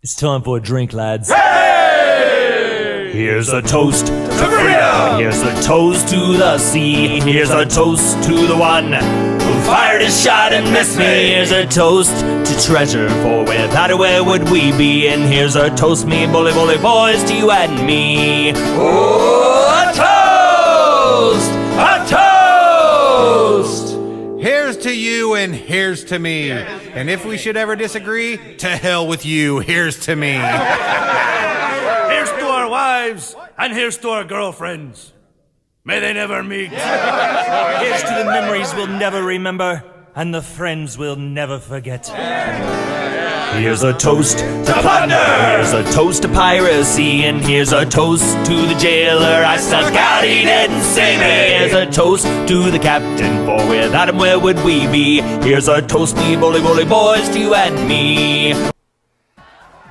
It's time for a drink, lads. Hey! Here's a toast To freedom! Here's a toast to the sea. Here's a toast to the one who fired his shot and missed me. Here's a toast to treasure, for without it, where would we be? And here's a toast, me bully bully boys, to you and me. Oh, a toast! A toast! Here's to you and here's to me. And if we should ever disagree, to hell with you, here's to me. Here's to our wives, and here's to our girlfriends. May they never meet. Here's to the memories we'll never remember, and the friends we'll never forget. Here's a toast to plunder! Here's a toast to piracy, and here's a toast to the jailer I snuck out, he didn't save me. Here's a toast to the captain, for without him, where would we be? Here's a toast, me bully bully boys, to you and me.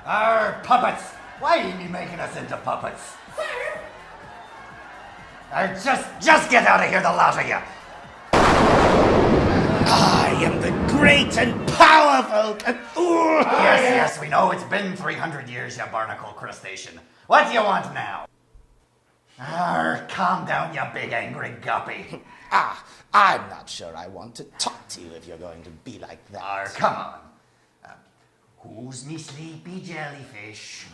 Our puppets! Why are you making us into puppets? Just get out of here, the lot of you! I am the great and powerful Cthulhu! Yes, we know it's been 300 years, you barnacle crustacean. What do you want now? Calm down, you big angry guppy. I'm not sure I want to talk to you if you're going to be like that. Come on. Who's me sleepy jellyfish?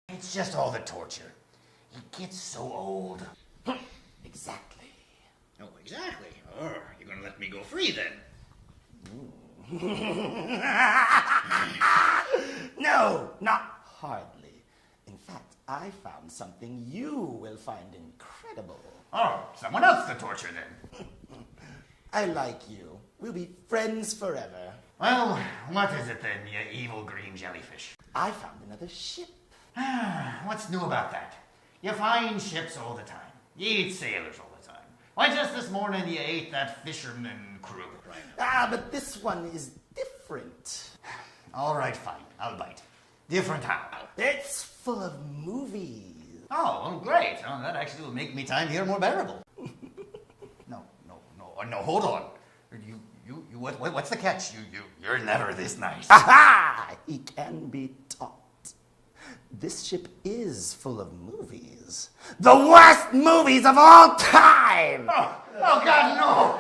It's just all the torture. He gets so old. Exactly. Oh, exactly. You're gonna let me go free then? No, not hardly. In fact, I found something you will find incredible. Oh, someone else to torture then. I like you. We'll be friends forever. Well, what is it then, you evil green jellyfish? I found another ship. What's new about that? You find ships all the time. You eat sailors all the time. Why, just this morning you ate that fisherman crew. But this one is different. All right, fine. I'll bite. Different how? It's full of movies. Oh, well, great. Oh, that actually will make me time here more bearable. No, hold on. What's the catch? You're never this nice. Aha! He can be taught. This ship is full of movies. The worst movies of all time! Oh God, no!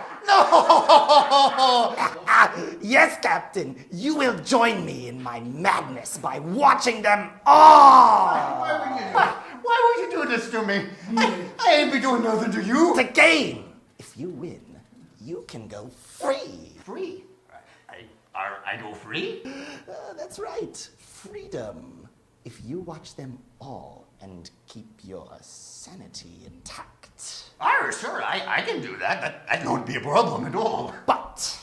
Yes, Captain, you will join me in my madness by watching them all! Why would you do this to me? I ain't be doing nothing to you. It's a game! If you win, you can go free. Free? I go free? That's right, freedom. If you watch them all and keep your sanity intact. Sure, I can do that. That won't be a problem at all. But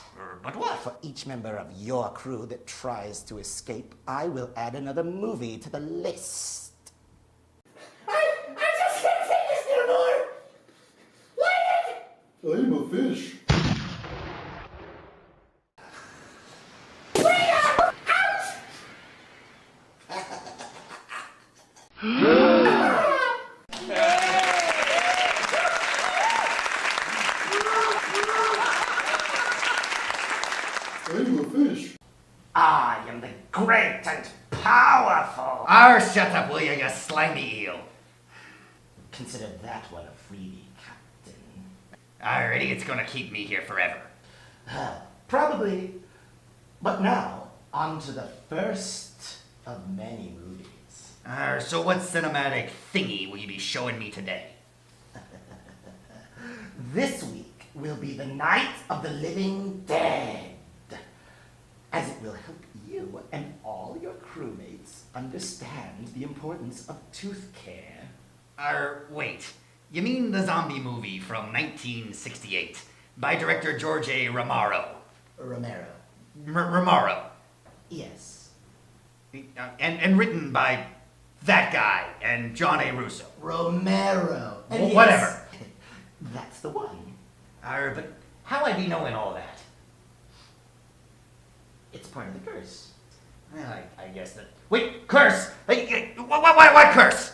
what? for each member of your crew that tries to escape, I will add another movie to the list. I just can't take this no more! Let it! I'm a fish. I'm a fish. I am the great and powerful. Shut up, will you slimy eel. Consider that one a freebie, Captain. Alrighty, it's gonna keep me here forever. Probably. But now, on to the first of many movies. So what cinematic thingy will you be showing me today? This week will be the Night of the Living Dead, as it will help you and all your crewmates understand the importance of tooth care. Wait. You mean the zombie movie from 1968 by director George A. Romero? Romero. Yes. And written by that guy and John A. Russo. Romero. Well, whatever. That's the one. But how I be knowing all that? It's part of the curse. Well, I guess that... Wait, curse! What curse?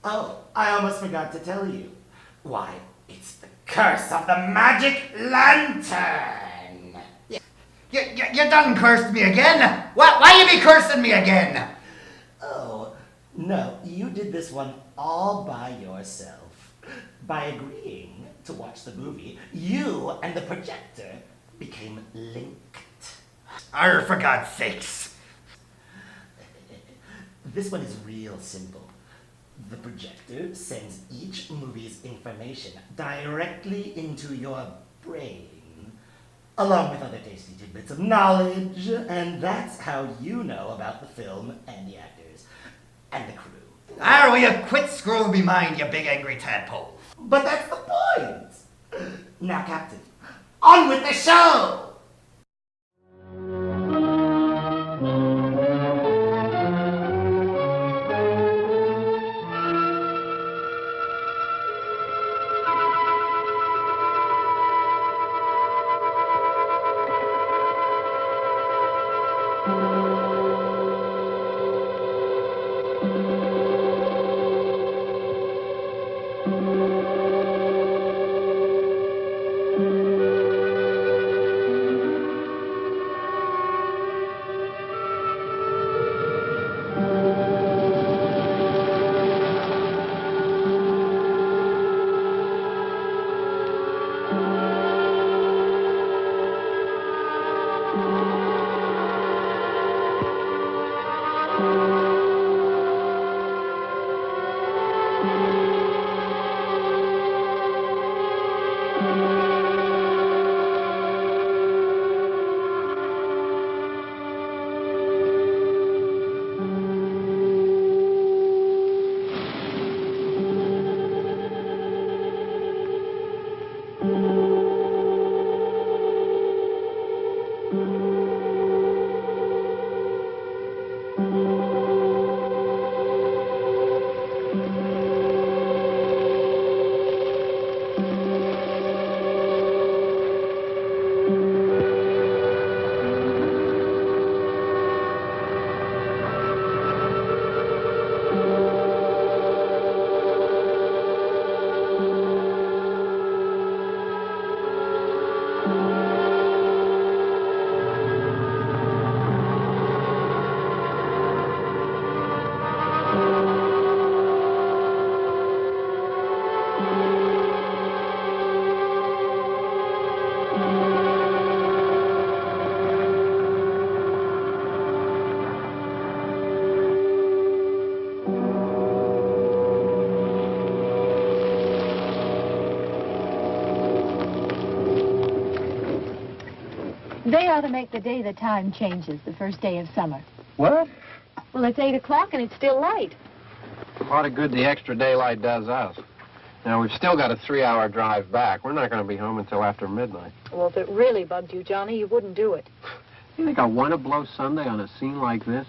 Oh, I almost forgot to tell you. Why, it's the curse of the magic lantern. You done cursed me again? Why you be cursing me again? Oh, no, you did this one all by yourself. By agreeing to watch the movie, you and the projector became linked. For God's sakes. This one is real simple. The projector sends each movie's information directly into your brain, along with other tasty tidbits of knowledge, and that's how you know about the film and the actors and the crew. Will you quit screwing me mind, you big angry tadpole? But that's the point! Now, Captain, on with the show! They ought to make the day the time changes, the first day of summer. What? Well, it's 8 o'clock and it's still light. A lot of good the extra daylight does us. Now, we've still got a 3-hour drive back. We're not going to be home until after midnight. Well, if it really bugged you, Johnny, you wouldn't do it. You think I want to blow Sunday on a scene like this?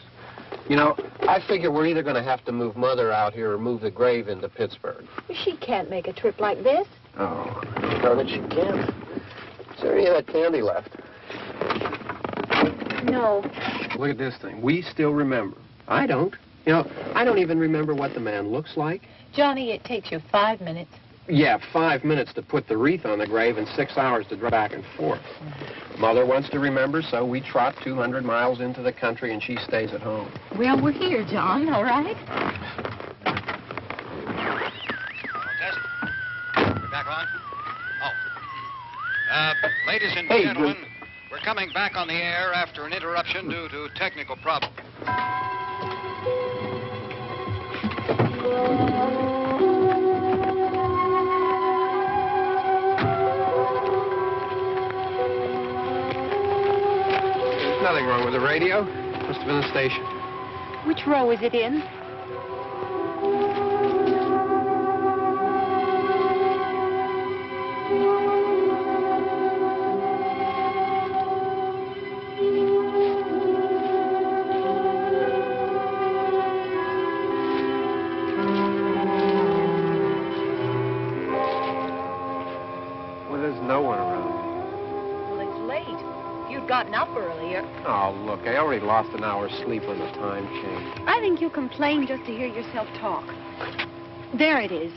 You know, I figure we're either going to have to move Mother out here or move the grave into Pittsburgh. She can't make a trip like this. Oh, darn it, she can't. Is there any of that candy left? No. Look at this thing. We still remember. I don't. You know, I don't even remember what the man looks like. Johnny, it takes you 5 minutes. Yeah, 5 minutes to put the wreath on the grave and 6 hours to drive back and forth. Mother wants to remember, so we trot 200 miles into the country and she stays at home. Well, we're here, John, all right? Test. We're back on? Oh. Ladies and Hey, gentlemen, we're coming back on the air after an interruption due to technical problem. Nothing wrong with the radio. Must have been the station. Which row is it in? Well, there's no one around. Well, it's late. If you'd gotten up earlier. Oh, look, I already lost an hour's sleep on the time change. I think you complain just to hear yourself talk. There it is.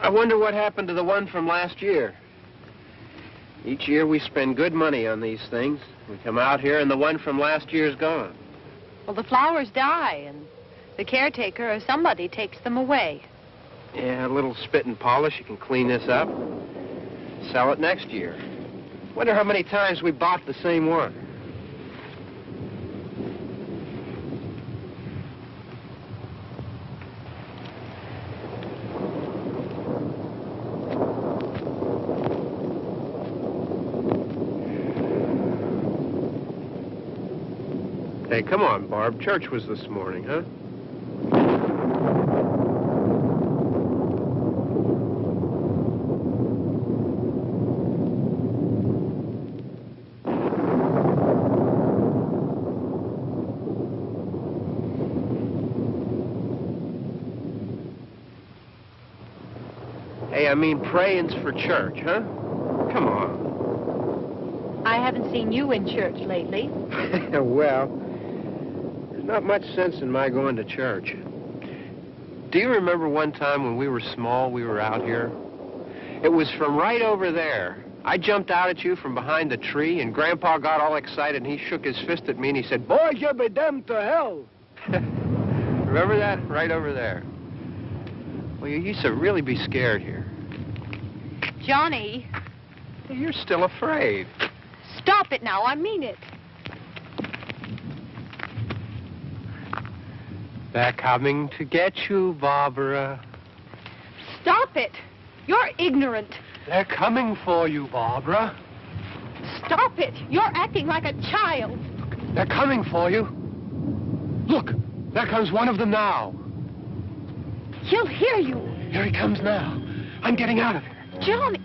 I wonder what happened to the one from last year. Each year we spend good money on these things. We come out here and the one from last year's gone. Well, the flowers die, and the caretaker or somebody takes them away. Yeah, a little spit and polish. You can clean this up. Sell it next year. Wonder how many times we bought the same one. Hey, come on, Barb. Church was this morning, huh? Hey, I mean, praying's for church, huh? Come on. I haven't seen you in church lately. Well, there's not much sense in my going to church. Do you remember one time when we were small, we were out here? It was from right over there. I jumped out at you from behind the tree, and Grandpa got all excited, and he shook his fist at me, and he said, "Boys, you'll be damned to hell." Remember that? Right over there. Well, you used to really be scared here. Johnny. You're still afraid. Stop it now. I mean it. They're coming to get you, Barbara. Stop it. You're ignorant. They're coming for you, Barbara. Stop it. You're acting like a child. They're coming for you. Look, there comes one of them now. He'll hear you. Here he comes now. I'm getting out of here. Johnny.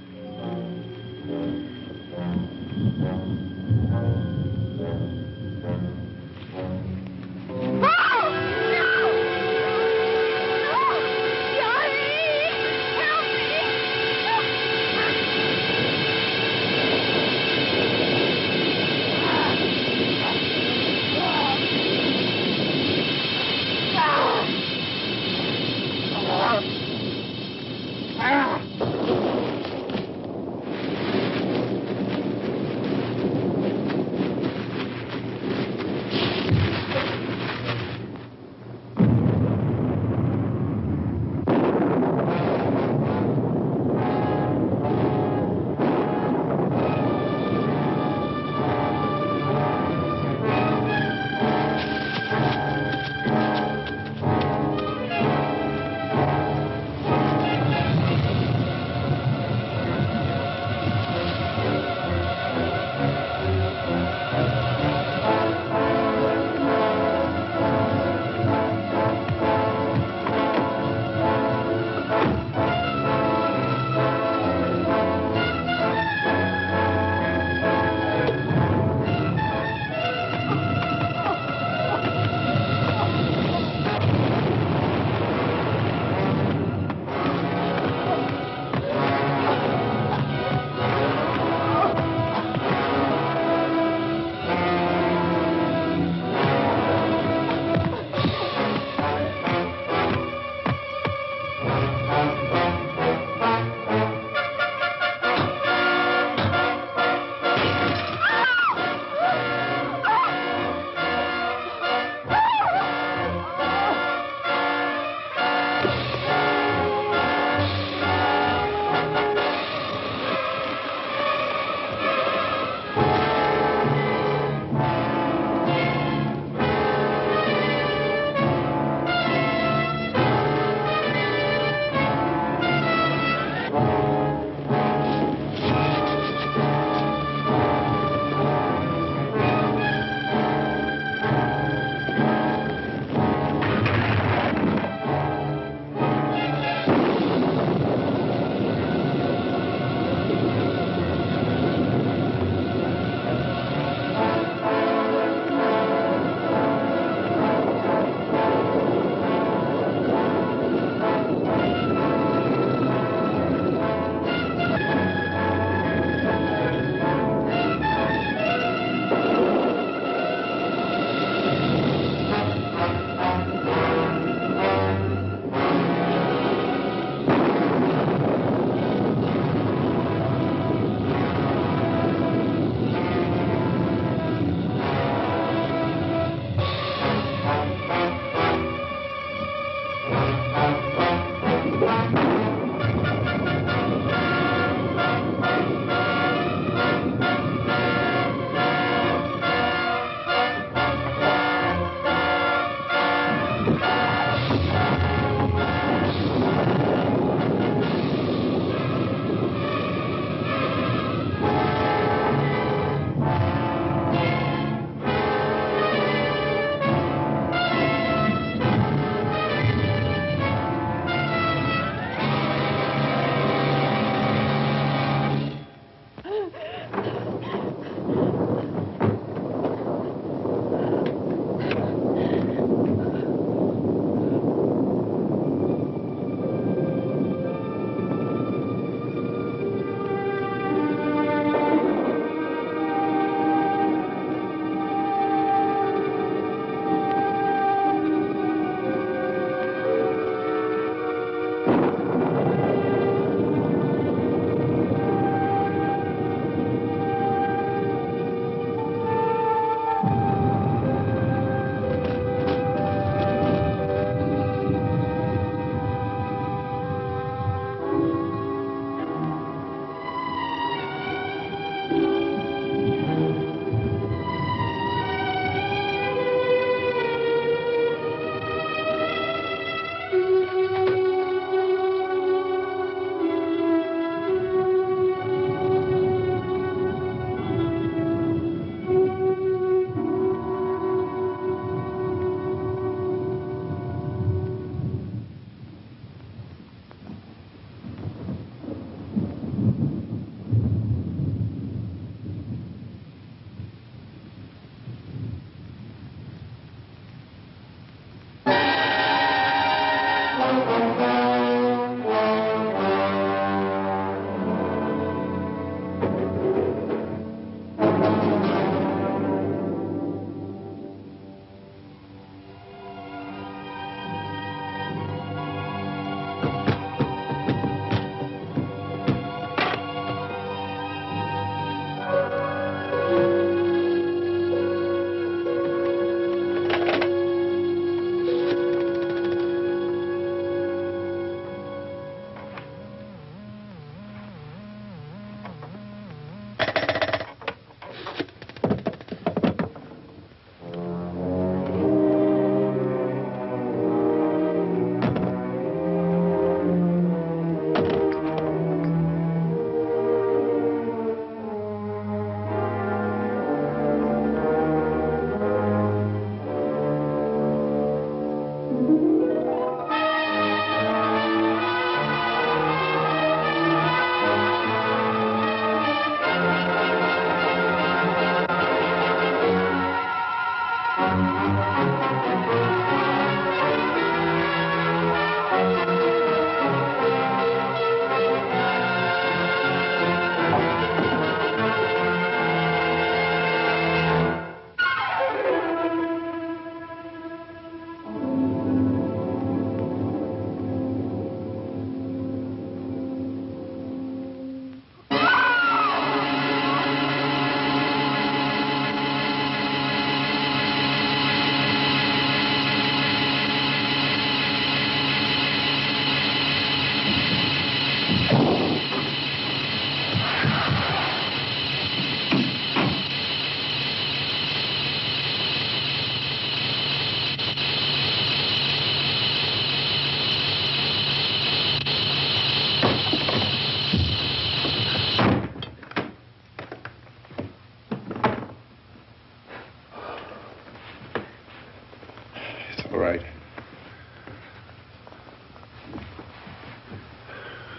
All right.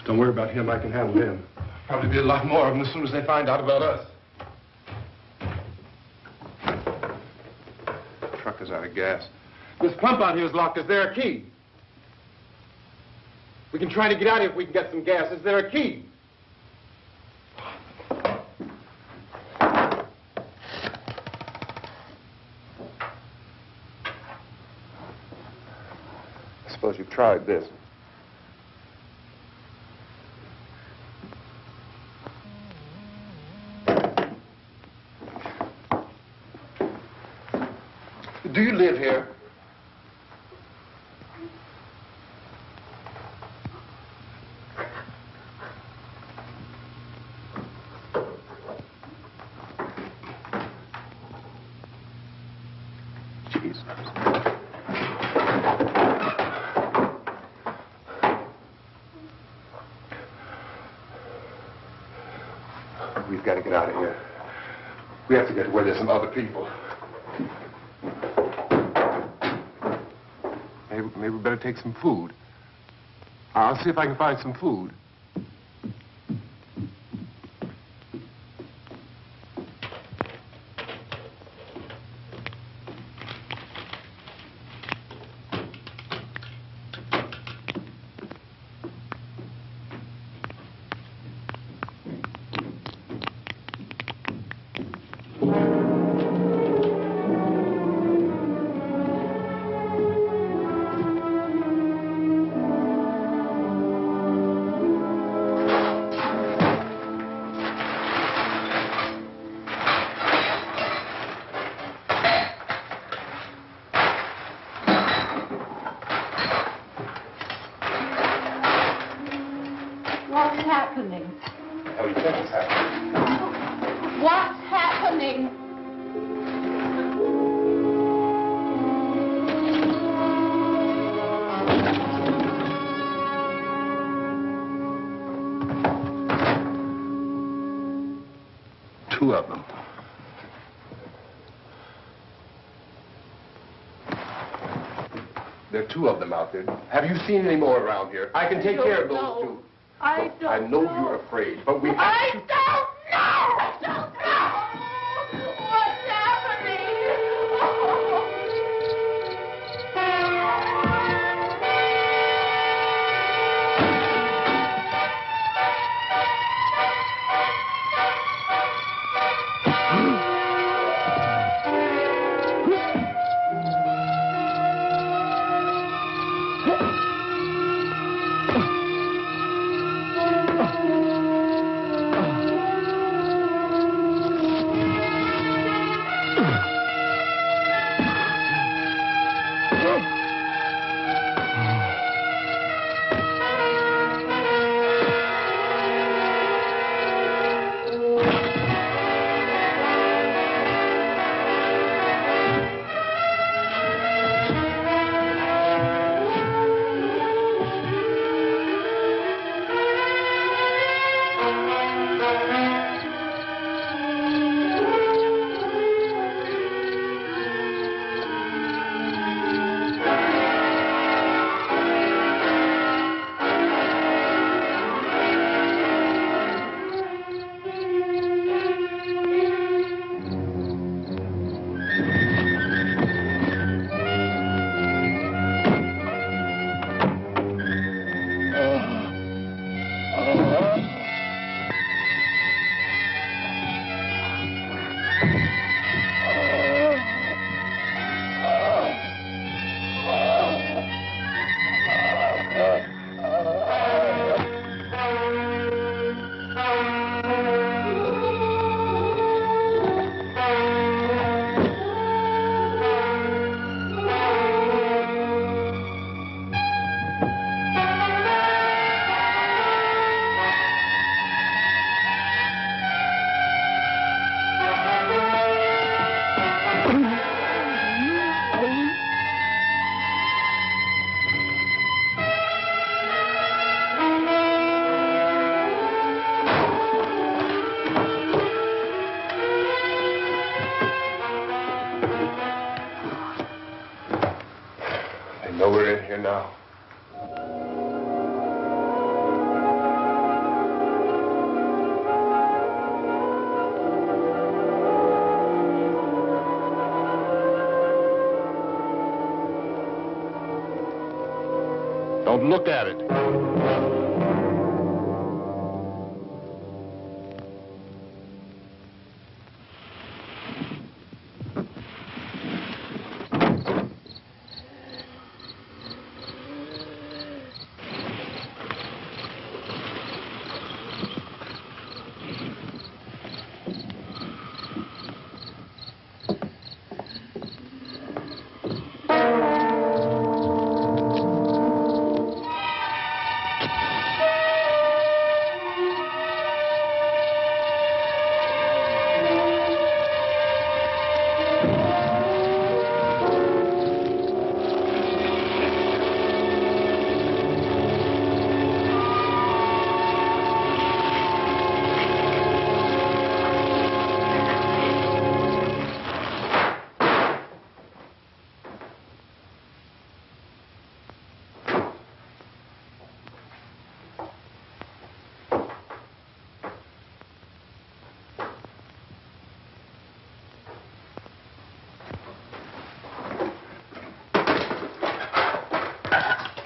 Don't worry about him. I can handle him. Probably be a lot more of them as soon as they find out about us. The truck is out of gas. This pump out here is locked. Is there a key? We can try to get out of here if we can get some gas. Is there a key? I suppose you've tried this. Do you live here? Jesus. We've got to get out of here. We have to get to where there's some other people. Maybe we better take some food. I'll see if I can find some food. What's happening? How do you think it's happening? What's happening? Two of them. There are two of them out there. Have you seen any more around here? I can take care of those two. I know you're afraid, but we have to... I don't know! I don't know! What's happening? know we're in here now. Don't look at it.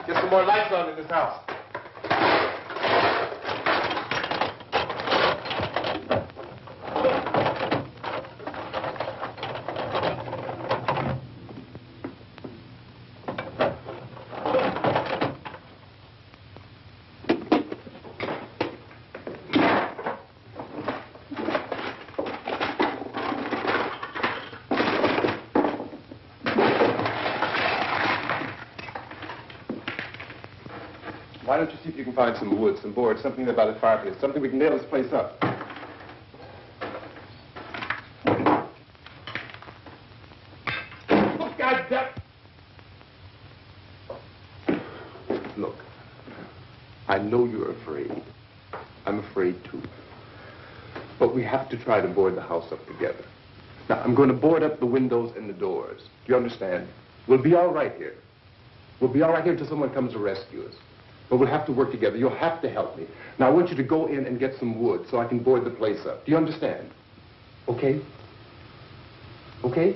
Get some more lights on in this house. Why don't you see if you can find some wood, some board, something about the fireplace, something we can nail this place up. Look, goddamn! Look, I know you're afraid. I'm afraid too. But we have to try to board the house up together. Now, I'm going to board up the windows and the doors. Do you understand? We'll be all right here. We'll be all right here until someone comes to rescue us. But we'll have to work together. You'll have to help me. Now, I want you to go in and get some wood so I can board the place up. Do you understand? Okay? Okay?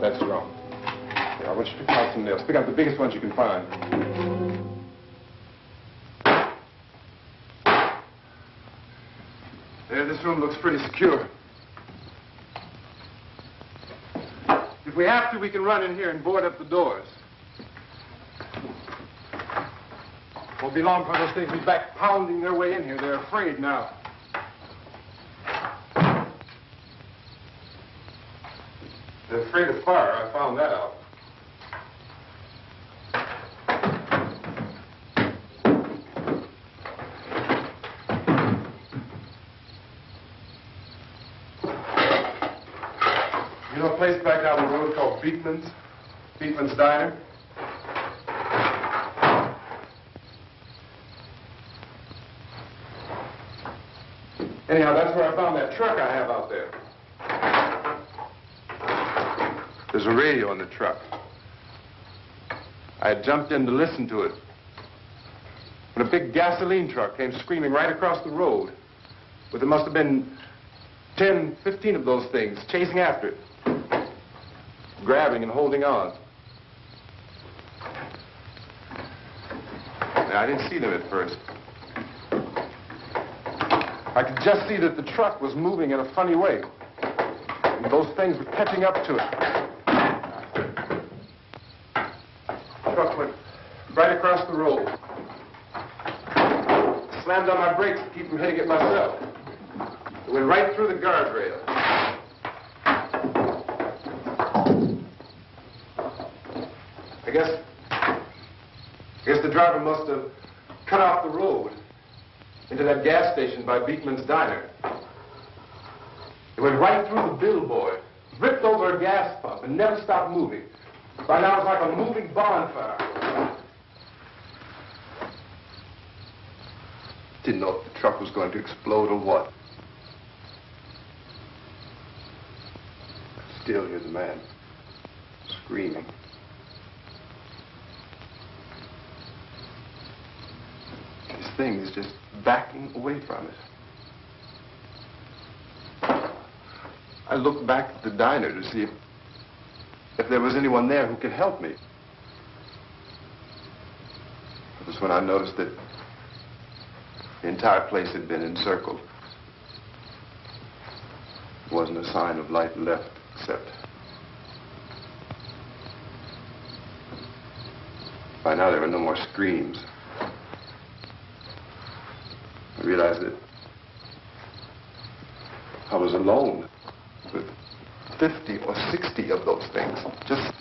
That's wrong. Here, I want you to pick out some nails. Pick out the biggest ones you can find. There, this room looks pretty secure. If we have to, we can run in here and board up the doors. Won't be long before those things will be back pounding their way in here. They're afraid now. They're afraid of fire. I found that out. You know a place back down the road called Beekman's? Beekman's Diner? Anyhow, that's where I found that truck I have out there. There's a radio in the truck. I had jumped in to listen to it when a big gasoline truck came screaming right across the road. But there must have been 10, 15 of those things chasing after it, grabbing and holding on. Now, I didn't see them at first. I could just see that the truck was moving in a funny way. And those things were catching up to it. The truck went right across the road. Slammed on my brakes to keep from hitting it myself. It went right through the guardrail. I guess the driver must have cut off the road into that gas station by Beekman's Diner. It went right through the billboard, ripped over a gas pump, and never stopped moving. By now, it's like a moving bonfire. Didn't know if the truck was going to explode or what. Still, here's a man screaming. This thing is just backing away from it. I looked back at the diner to see if there was anyone there who could help me. It was when I noticed that the entire place had been encircled. There wasn't a sign of light left except by now there were no more screams. I realized that I was alone with 50 or 60 of those things, just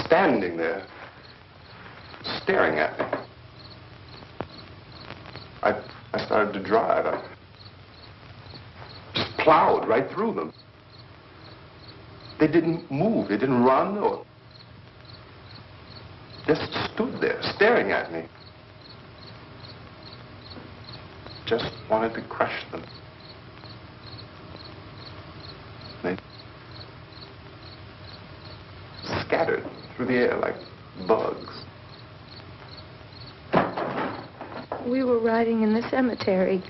standing there, staring at me. I started to drive. I just plowed right through them. They didn't move. They didn't run or just stood there, staring at me. Just wanted to crush them. They scattered through the air like bugs. We were riding in the cemetery,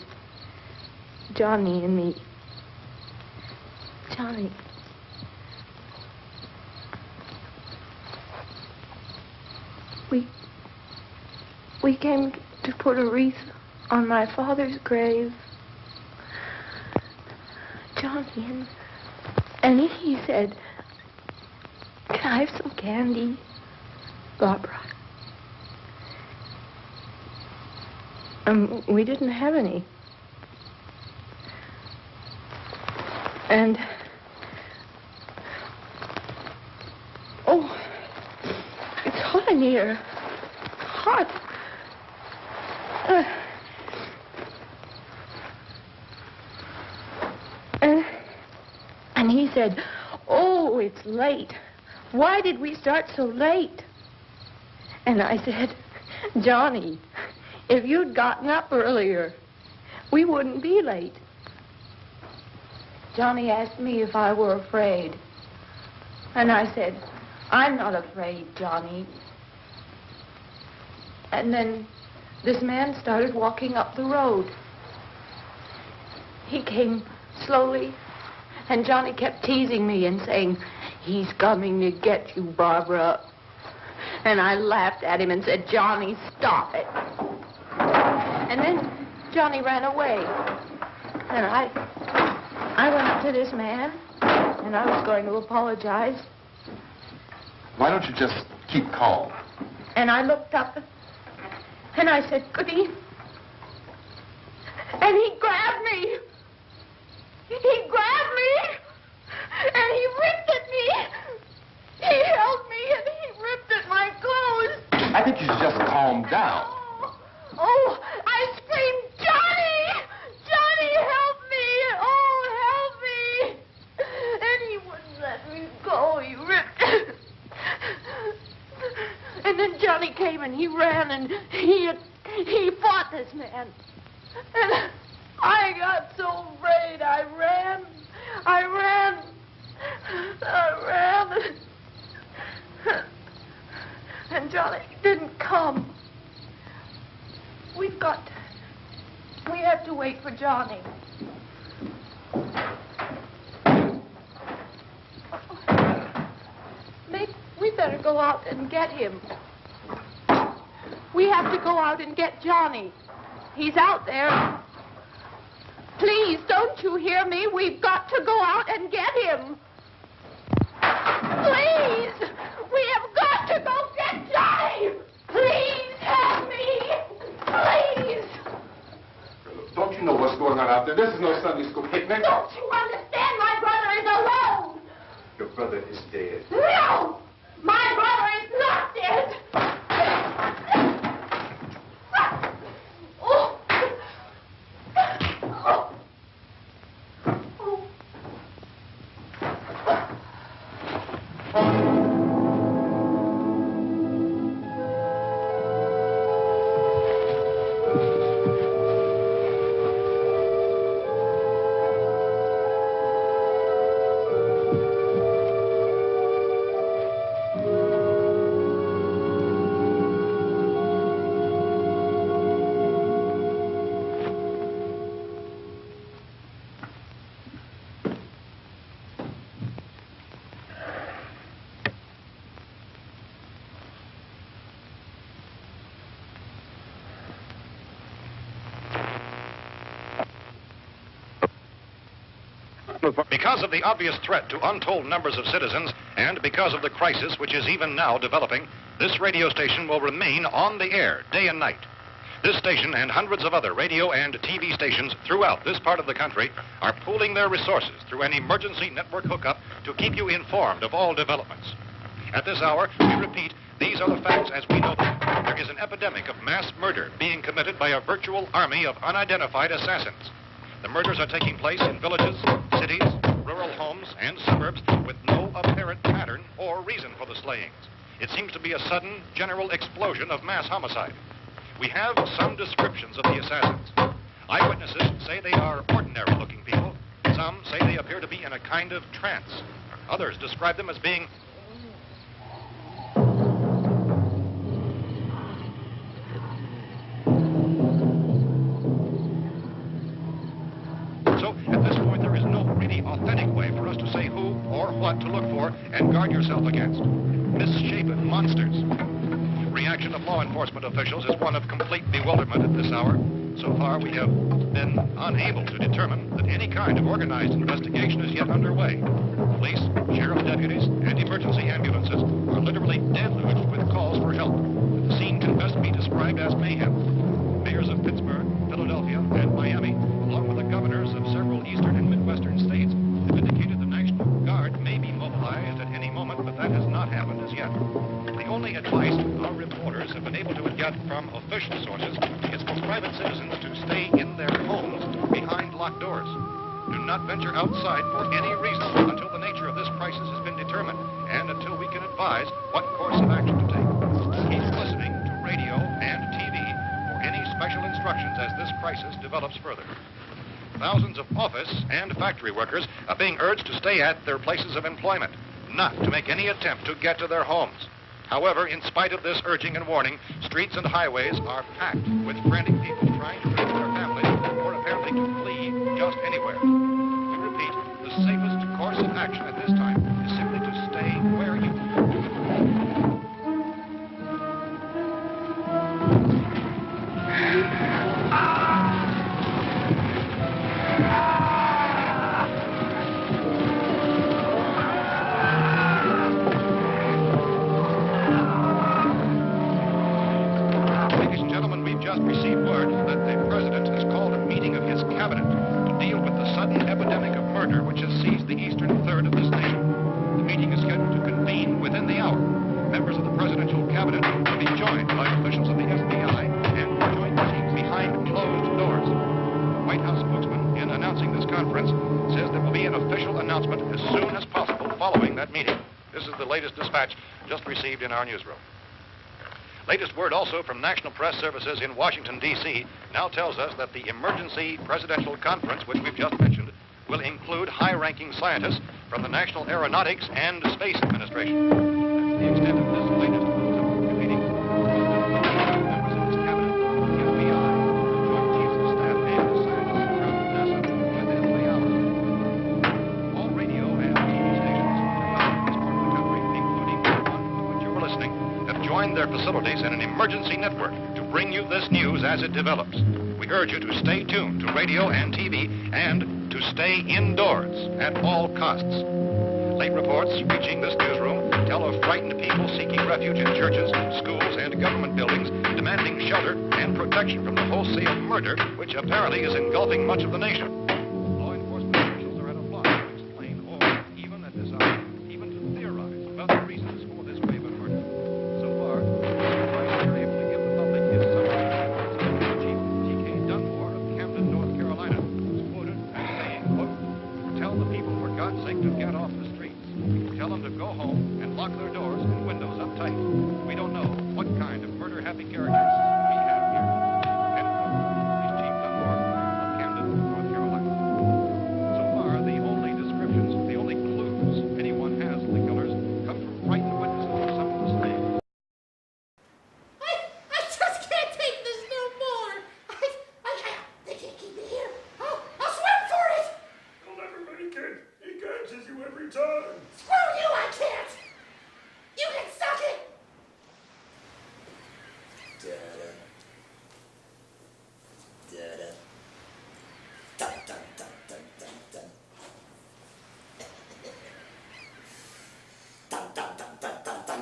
Johnny and me. Johnny. We came to put a wreath on my father's grave. Johnny, and he said, "Can I have some candy, Barbara?" We didn't have any. And, oh, it's hot in here. Hot. And he said, "Oh, it's late. Why did we start so late?" And I said, "Johnny, if you'd gotten up earlier, we wouldn't be late." Johnny asked me if I were afraid. And I said, "I'm not afraid, Johnny." And then this man started walking up the road. He came slowly, and Johnny kept teasing me and saying, He's coming to get you, Barbara. And I laughed at him and said, Johnny, stop it. And then Johnny ran away. And I went up to this man, and I was going to apologize. Why don't you just keep calm? And I looked up, and I said, good evening. And he grabbed me. He grabbed me, and he ripped at me. He held me, and he ripped at my clothes. I think you should just calm down. Oh, I screamed, Johnny! Johnny, help me! Oh, help me! And he wouldn't let me go. He ripped. And then Johnny came and he ran and he fought this man. And I got so afraid. I ran. And Johnny didn't come. We have to wait for Johnny. Maybe we better go out and get him. We have to go out and get Johnny. He's out there. Please, don't you hear me? We've got to go out and get him. Please! We have got to go get Johnny! Please help me! Please! Don't you know what's going on out there? This is no Sunday school picnic. Don't you understand? My brother is alone! Your brother is dead. No! My brother is not dead! Because of the obvious threat to untold numbers of citizens, and because of the crisis which is even now developing, this radio station will remain on the air day and night. This station and hundreds of other radio and TV stations throughout this part of the country are pooling their resources through an emergency network hookup to keep you informed of all developments. At this hour, we repeat, these are the facts as we know them. There is an epidemic of mass murder being committed by a virtual army of unidentified assassins. The murders are taking place in villages, cities, rural homes, and suburbs with no apparent pattern or reason for the slayings. It seems to be a sudden, general explosion of mass homicide. We have some descriptions of the assassins. Eyewitnesses say they are ordinary-looking people. Some say they appear to be in a kind of trance. Others describe them as being authentic way for us to say who or what to look for and guard yourself against. Misshapen monsters. Reaction of law enforcement officials is one of complete bewilderment at this hour. So far, we have been unable to determine that any kind of organized investigation is yet underway. Police, sheriff deputies, and emergency ambulances are literally deluged with calls for help. The scene can best be described as mayhem. Mayors of Pittsburgh, Philadelphia, and Miami, along with the governors of several eastern and midwestern states, have indicated the National Guard may be mobilized at any moment, but that has not happened as yet. The only advice our reporters have been able to get from official sources is for private citizens to stay in their homes behind locked doors. Do not venture outside for any reason until the nature of this crisis has been determined and until we can advise what course of action to take. Keep listening to radio and TV for any special instructions as this crisis develops further. Thousands of office and factory workers are being urged to stay at their places of employment, not to make any attempt to get to their homes. However, in spite of this urging and warning, streets and highways are packed with frantic people trying to reach their families or apparently to flee just anywhere. We repeat, the safest course of action at this time is simply to stay cabinet to deal with the sudden epidemic of murder which has seized the eastern third of this nation. The meeting is scheduled to convene within the hour. Members of the presidential cabinet will be joined by officials of the FBI and joint teams behind closed doors. The White House spokesman, in announcing this conference, says there will be an official announcement as soon as possible following that meeting. This is the latest dispatch just received in our newsroom. Latest word also from National Press Services in Washington, D.C. now tells us that the emergency presidential conference, which we've just mentioned, will include high-ranking scientists from the National Aeronautics and Space Administration. That's the extent of this latest meeting. Members of this cabinet, the FBI, joint chiefs of staff, and scientists from NASA within the hour. All radio and TV stations throughout this part of the country, including the one to which you're listening, have joined their facilities in an emergency network to bring you this news as it develops. We urge you to stay tuned to radio and TV and to stay indoors at all costs. Late reports reaching this newsroom tell of frightened people seeking refuge in churches, schools, and government buildings, demanding shelter and protection from the wholesale murder which apparently is engulfing much of the nation. Law enforcement officials are at a loss to explain or, even at this hour, even to theorize about the reasons for this wave of murder. So far, the advice they're able to give the public is somewhat Chief T.K. Dunmore of Camden, North Carolina, who's quoted as saying, quote, "Tell the people, for God's sake, to get off the streets. Tell them to go home and lock their doors and windows up tight. We don't know what kind of murder-happy characters we have here." End quote. He's Chief Dunmore of Camden, North Carolina. So far, the only descriptions, the only clues anyone has of the killers come from frightened witnesses of some of the slaves. I just can't take this no more. They can't keep me here. I'll swim for it. You'll never make it. He catches you every time. Screw you, I can't. You can suck it. Dun, dun, dun, dun, dun, dun. Dun, dun, dun, dun, dun, dun.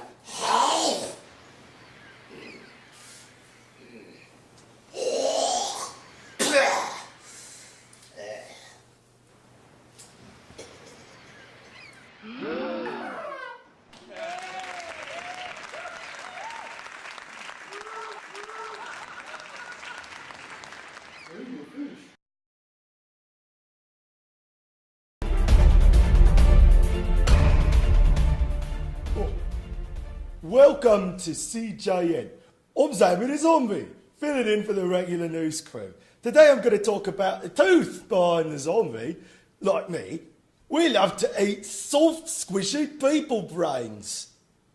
Welcome to CJN. I'm Zammy the Zombie, filling in for the regular news crew. Today I'm going to talk about the tooth behind the zombie. Like me, we love to eat soft, squishy people brains.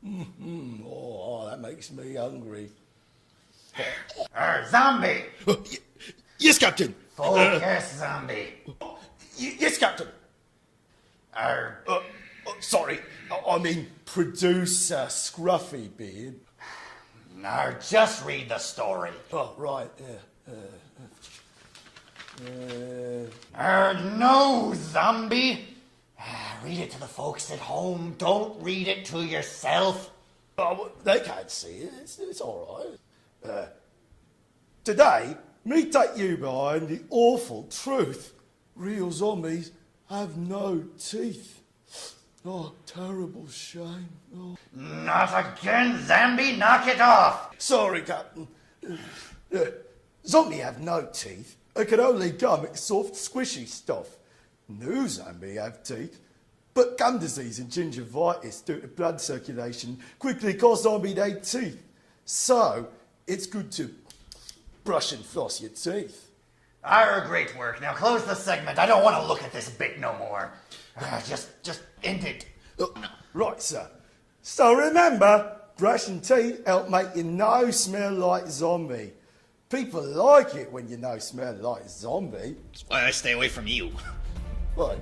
Oh, that makes me hungry. Zombie! Yes, Captain. Focus, zombie. Yes, Captain. Sorry, I mean producer Scruffy Beard. Now, just read the story. Oh, right, No, zombie. Read it to the folks at home. Don't read it to yourself. Oh, well, they can't see it. It's all right. Today, me take you behind the awful truth. Real zombies have no teeth. Oh, terrible shame. Oh. Not again, zombie. Knock it off. Sorry, Captain. Zombie have no teeth. They can only gum at soft, squishy stuff. New zombie have teeth. But gum disease and gingivitis due to blood circulation quickly cause zombie their teeth. So, it's good to brush and floss your teeth. Great work. Now close the segment. I don't want to look at this bit no more. Just end it. Right, sir. So remember, brushing teeth help make your nose smell like zombie. People like it when your nose smells like zombie. That's why I stay away from you. Right.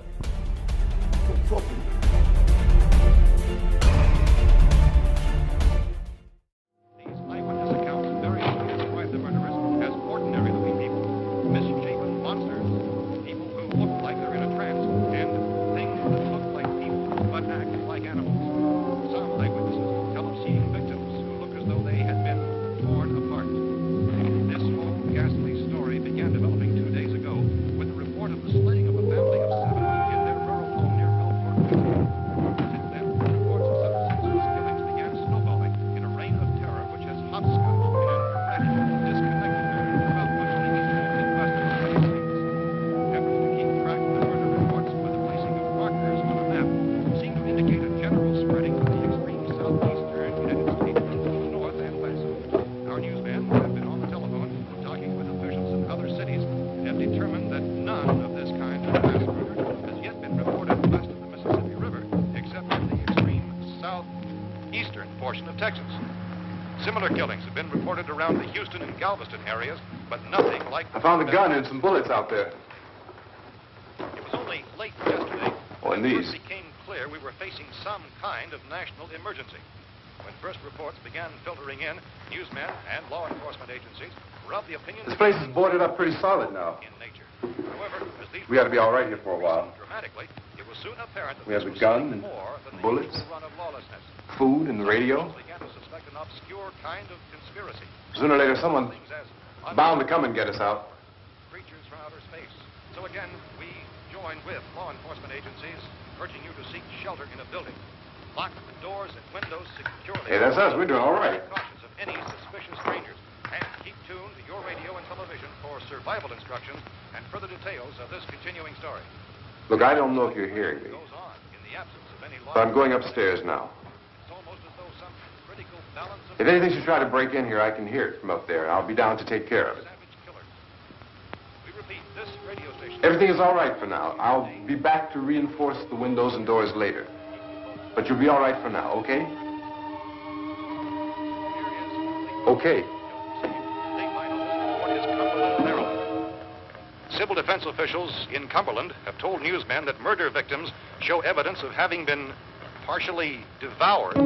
These eyewitness accounts very often describe the murderers as ordinary-looking people, misshapen monsters, people who look like they're in a trance, and things that look like people but act like animals. Some eyewitnesses tell of seeing victims who look as though they had been torn apart. This whole ghastly story began developing 2 days ago with the mass murder has yet been reported west of the Mississippi River, except in the extreme southeastern portion of Texas. Similar killings have been reported around the Houston and Galveston areas, but nothing like... I found a gun and some bullets out there. It was only late yesterday and it these. first became clear we were facing some kind of national emergency. When first reports began filtering in, newsmen and law enforcement agencies were of the opinion... This place is boarded up pretty solid now. ...in nature. However, as these... We ought to be all right here for a while. ...dramatically, it was soon apparent that We have this a was gun and more than the bullets, usual run of lawlessness. food and the radio. Some began to suspect an obscure kind of conspiracy. Sooner or later, someone's bound to come and get us out. Creatures from outer space. So again, we join with law enforcement agencies, urging you to seek shelter in a building. Lock the doors and windows securely. Hey, that's us. We're doing all right. Cautious of any suspicious strangers. And keep tuned to your radio and television for survival instructions and further details of this continuing story. Look, I don't know if you're hearing me, Goes on in the absence of any law. but I'm going upstairs now. It's almost as though some critical balance of... If anything should try to break in here, I can hear it from up there, and I'll be down to take care of it. We repeat, this radio station... Everything is all right for now. I'll be back to reinforce the windows and doors later. But you'll be all right for now, okay? Okay. Civil defense officials in Cumberland have told newsmen that murder victims show evidence of having been partially devoured.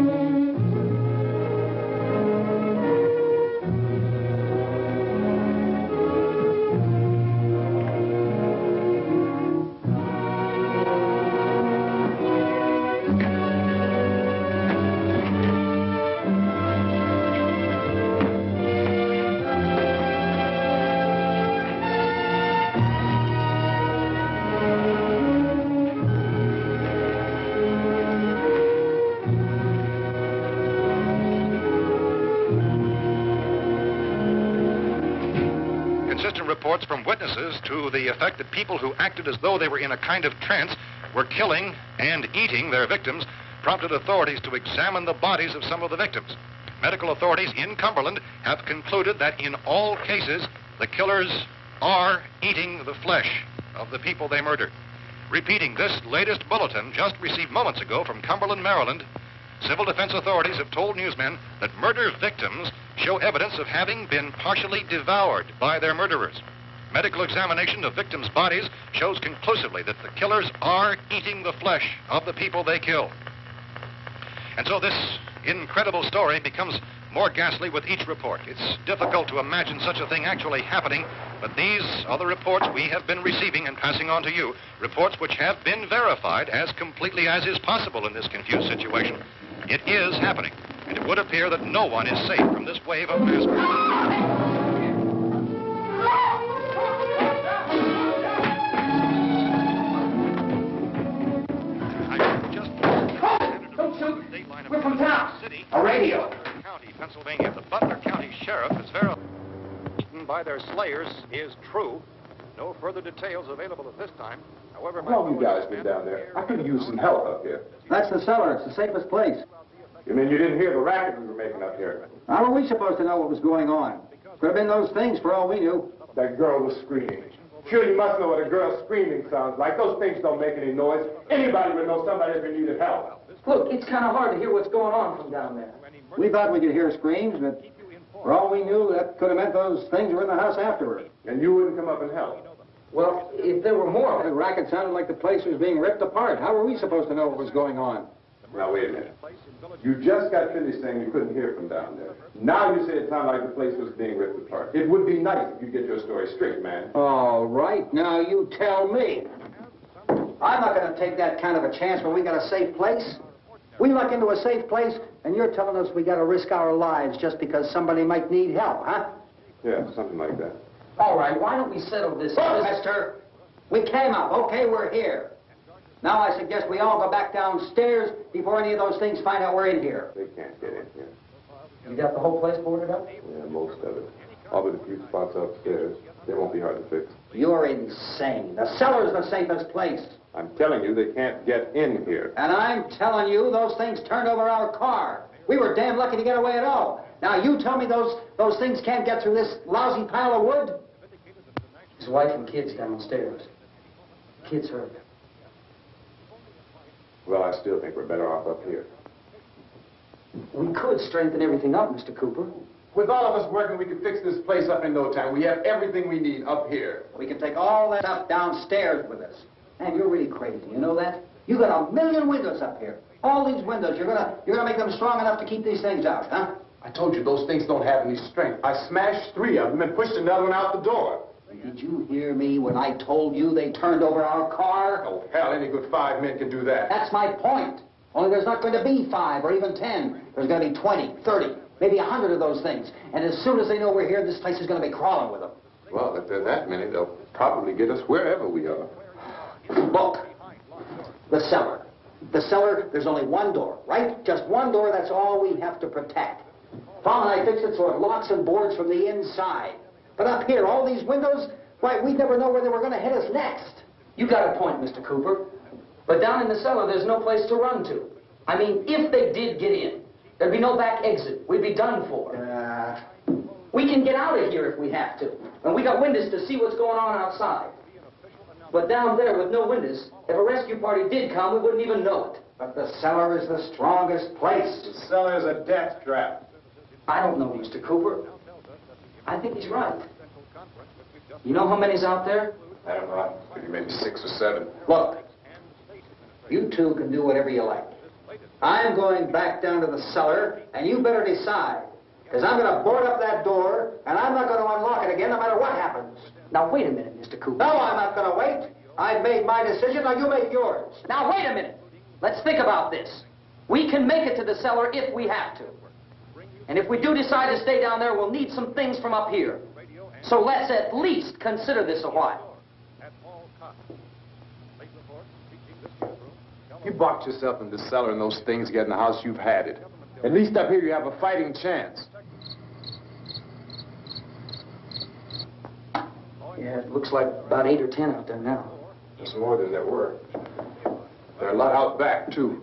Reports from witnesses to the effect that people who acted as though they were in a kind of trance were killing and eating their victims prompted authorities to examine the bodies of some of the victims. Medical authorities in Cumberland have concluded that in all cases, the killers are eating the flesh of the people they murdered. Repeating this latest bulletin just received moments ago from Cumberland, Maryland, civil defense authorities have told newsmen that murder victims show evidence of having been partially devoured by their murderers. Medical examination of victims' bodies shows conclusively that the killers are eating the flesh of the people they kill. And so this incredible story becomes more ghastly with each report. It's difficult to imagine such a thing actually happening, but these are the reports we have been receiving and passing on to you, reports which have been verified as completely as is possible in this confused situation. It is happening, and it would appear that no one is safe from this wave of mass murder. We're from town. A radio. County, Pennsylvania. The Butler County Sheriff is verified by their slayers is true. No further details available at this time. However, How long have you guys been down there? I could use some help up here. That's the cellar. It's the safest place. You mean you didn't hear the racket we were making up here? How were we supposed to know what was going on? Could have been those things for all we knew. That girl was screaming. Sure, you must know what a girl screaming sounds like. Those things don't make any noise. Anybody would know somebody ever needed help. Look, it's kind of hard to hear what's going on from down there. We thought we could hear screams, but for all we knew, that could have meant those things were in the house afterward. And you wouldn't come up and help? Well, if there were more, the racket sounded like the place was being ripped apart. How were we supposed to know what was going on? Now, wait a minute. You just got finished saying you couldn't hear from down there. Now you say it sounded like the place was being ripped apart. It would be nice if you get your story straight, man. All right, now you tell me. I'm not going to take that kind of a chance when we got a safe place. We luck into a safe place, and you're telling us we got to risk our lives just because somebody might need help, huh? Yeah, something like that. All right, why don't we settle this? Look, mister, we came up. Okay, we're here. Now I suggest we all go back downstairs before any of those things find out we're in here. They can't get in here. You got the whole place boarded up? Yeah, most of it. All but a few spots upstairs. They won't be hard to fix. You're insane. The cellar's the safest place. I'm telling you, they can't get in here. And I'm telling you, those things turned over our car. We were damn lucky to get away at all. Now, you tell me those things can't get through this lousy pile of wood? His wife and kids downstairs. kid's hurt. Well, I still think we're better off up here. We could strengthen everything up, Mr. Cooper. With all of us working, we can fix this place up in no time. We have everything we need up here. We can take all that stuff downstairs with us. Man, you're really crazy. You know that? You got 1,000,000 windows up here. All these windows, you're gonna make them strong enough to keep these things out, huh? I told you those things don't have any strength. I smashed 3 of them and pushed another one out the door. Did you hear me when I told you they turned over our car? Oh, hell, any good 5 men can do that. That's my point. Only there's not going to be 5 or even 10. There's going to be 20, 30, maybe 100 of those things. And as soon as they know we're here, this place is going to be crawling with them. Well, if there are that many, they'll probably get us wherever we are. Look, the cellar. The cellar, there's only one door, right? Just one door, that's all we have to protect. Tom and I fixed it so it locks and boards from the inside. But up here, all these windows, why, we'd never know where they were going to hit us next. You got a point, Mr. Cooper. But down in the cellar, there's no place to run to. I mean, if they did get in, there'd be no back exit. We'd be done for. We can get out of here if we have to. And we got windows to see what's going on outside. But down there with no windows, if a rescue party did come, we wouldn't even know it. But the cellar is the strongest place. The cellar is a death trap. I don't know, Mr. Cooper. I think he's right. You know how many's out there? I don't know. Maybe 6 or 7. Look, you two can do whatever you like. I'm going back down to the cellar, and you better decide. Because I'm going to board up that door, and I'm not going to unlock it again no matter what happens. Now, wait a minute, Mr. Cooper. No, I'm not going to wait. I've made my decision, now you make yours. Now, wait a minute. Let's think about this. We can make it to the cellar if we have to. And if we do decide to stay down there, we'll need some things from up here. So let's at least consider this a while. You box yourself in the cellar and those things get in the house, you've had it. At least up here you have a fighting chance. Yeah, it looks like about 8 or 10 out there now. There's more than there were. There are a lot out back, too.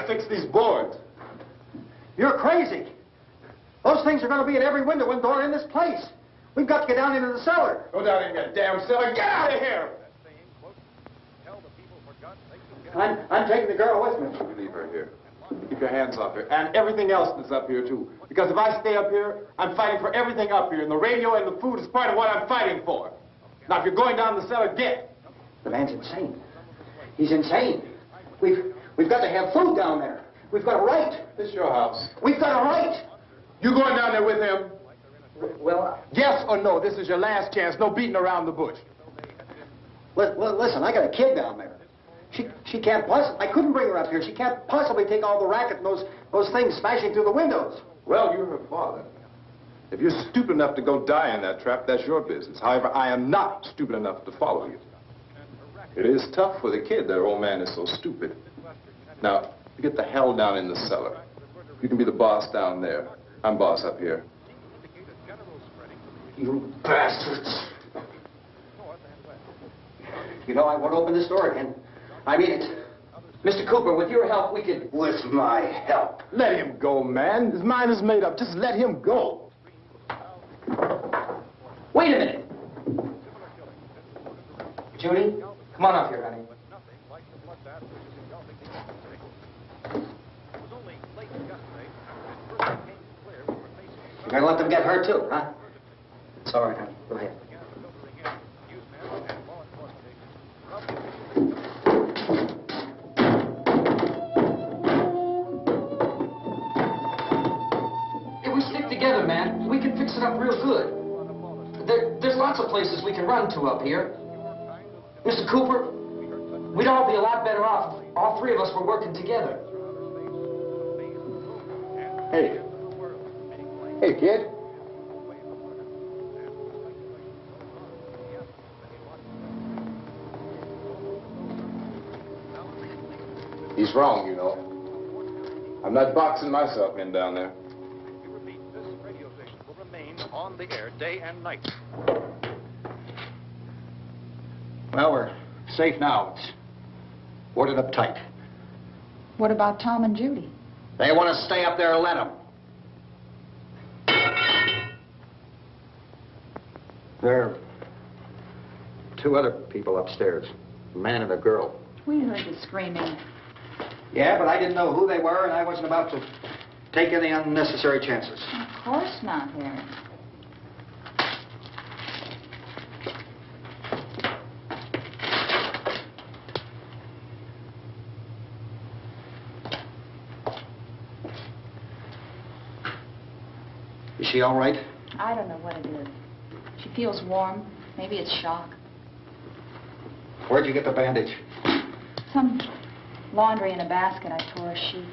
Fix these boards. You're crazy. Those things are going to be at every window and door in this place. We've got to get down into the cellar. Go down in that damn cellar. Get out of here! I'm taking the girl with me. You leave her here. Keep your hands off her. And everything else that's up here, too. Because if I stay up here, I'm fighting for everything up here. And the radio and the food is part of what I'm fighting for. Now, if you're going down the cellar, get. The man's insane. He's insane. We've got to have food down there. We've got a right. This is your house. We've got a right. You going down there with him? Well, yes or no? This is your last chance. No beating around the bush. Listen, I got a kid down there. She can't possibly. I couldn't bring her up here. She can't possibly take all the racket and those things smashing through the windows. Well, you're her father. If you're stupid enough to go die in that trap, that's your business. However, I am not stupid enough to follow you. It is tough for the kid that her old man is so stupid. Now, you get the hell down in the cellar. You can be the boss down there. I'm boss up here. You bastards. You know, I won't open this door again. I mean it. Mr. Cooper, with your help, we could... With my help? Let him go, man. His mind is made up. Just let him go. Wait a minute. Judy, come on up here, honey. You're gonna let them get hurt too, huh? It's all right, honey. Go ahead. If we stick together, man, we can fix it up real good. There's lots of places we can run to up here. Mr. Cooper, we'd all be a lot better off if all three of us were working together. Hey. Hey, kid. He's wrong, you know. I'm not boxing myself in down there. This radio station will remain on the air day and night. Well, we're safe now. It's boarded up tight. What about Tom and Judy? They want to stay up there, let them. There are two other people upstairs, a man and a girl. We heard the screaming. Yeah, but I didn't know who they were, and I wasn't about to take any unnecessary chances. Of course not, Harry. Is she all right? I don't know what it is. She feels warm. Maybe it's shock. Where'd you get the bandage? Some laundry in a basket. I tore a sheet.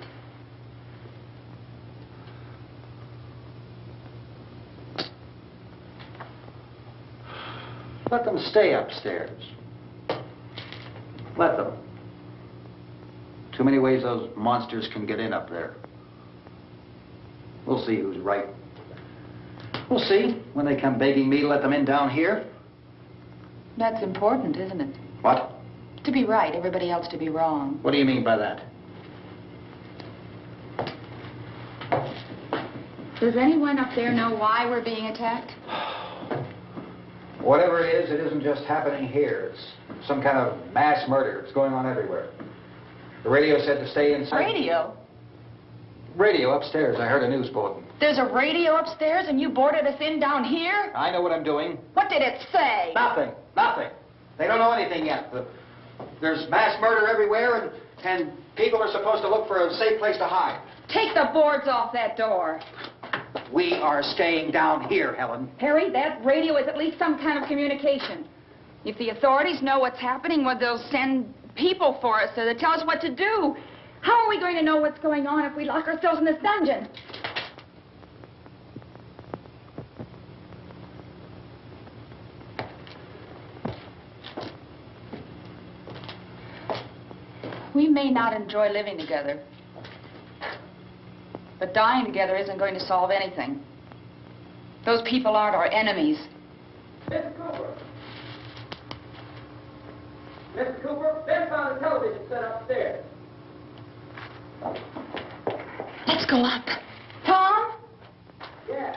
Let them stay upstairs. Let them. Too many ways those monsters can get in up there. We'll see who's right. We'll see when they come begging me to let them in down here. That's important, isn't it? What? To be right, everybody else to be wrong. What do you mean by that? Does anyone up there know why we're being attacked? Whatever it is, it isn't just happening here. It's some kind of mass murder. It's going on everywhere. The radio said to stay inside. Radio? Radio upstairs. I heard a news bulletin. There's a radio upstairs and you boarded us in down here? I know what I'm doing. What did it say? Nothing. Nothing. They don't know anything yet. There's mass murder everywhere, and people are supposed to look for a safe place to hide. Take the boards off that door. We are staying down here, Helen. Harry, that radio is at least some kind of communication. If the authorities know what's happening, well, they'll send people for us to tell us what to do. How are we going to know what's going on if we lock ourselves in this dungeon? We may not enjoy living together, but dying together isn't going to solve anything. Those people aren't our enemies. Mr. Cooper! Mr. Cooper, Ben found a television set upstairs. Let's go up. Tom? Yeah.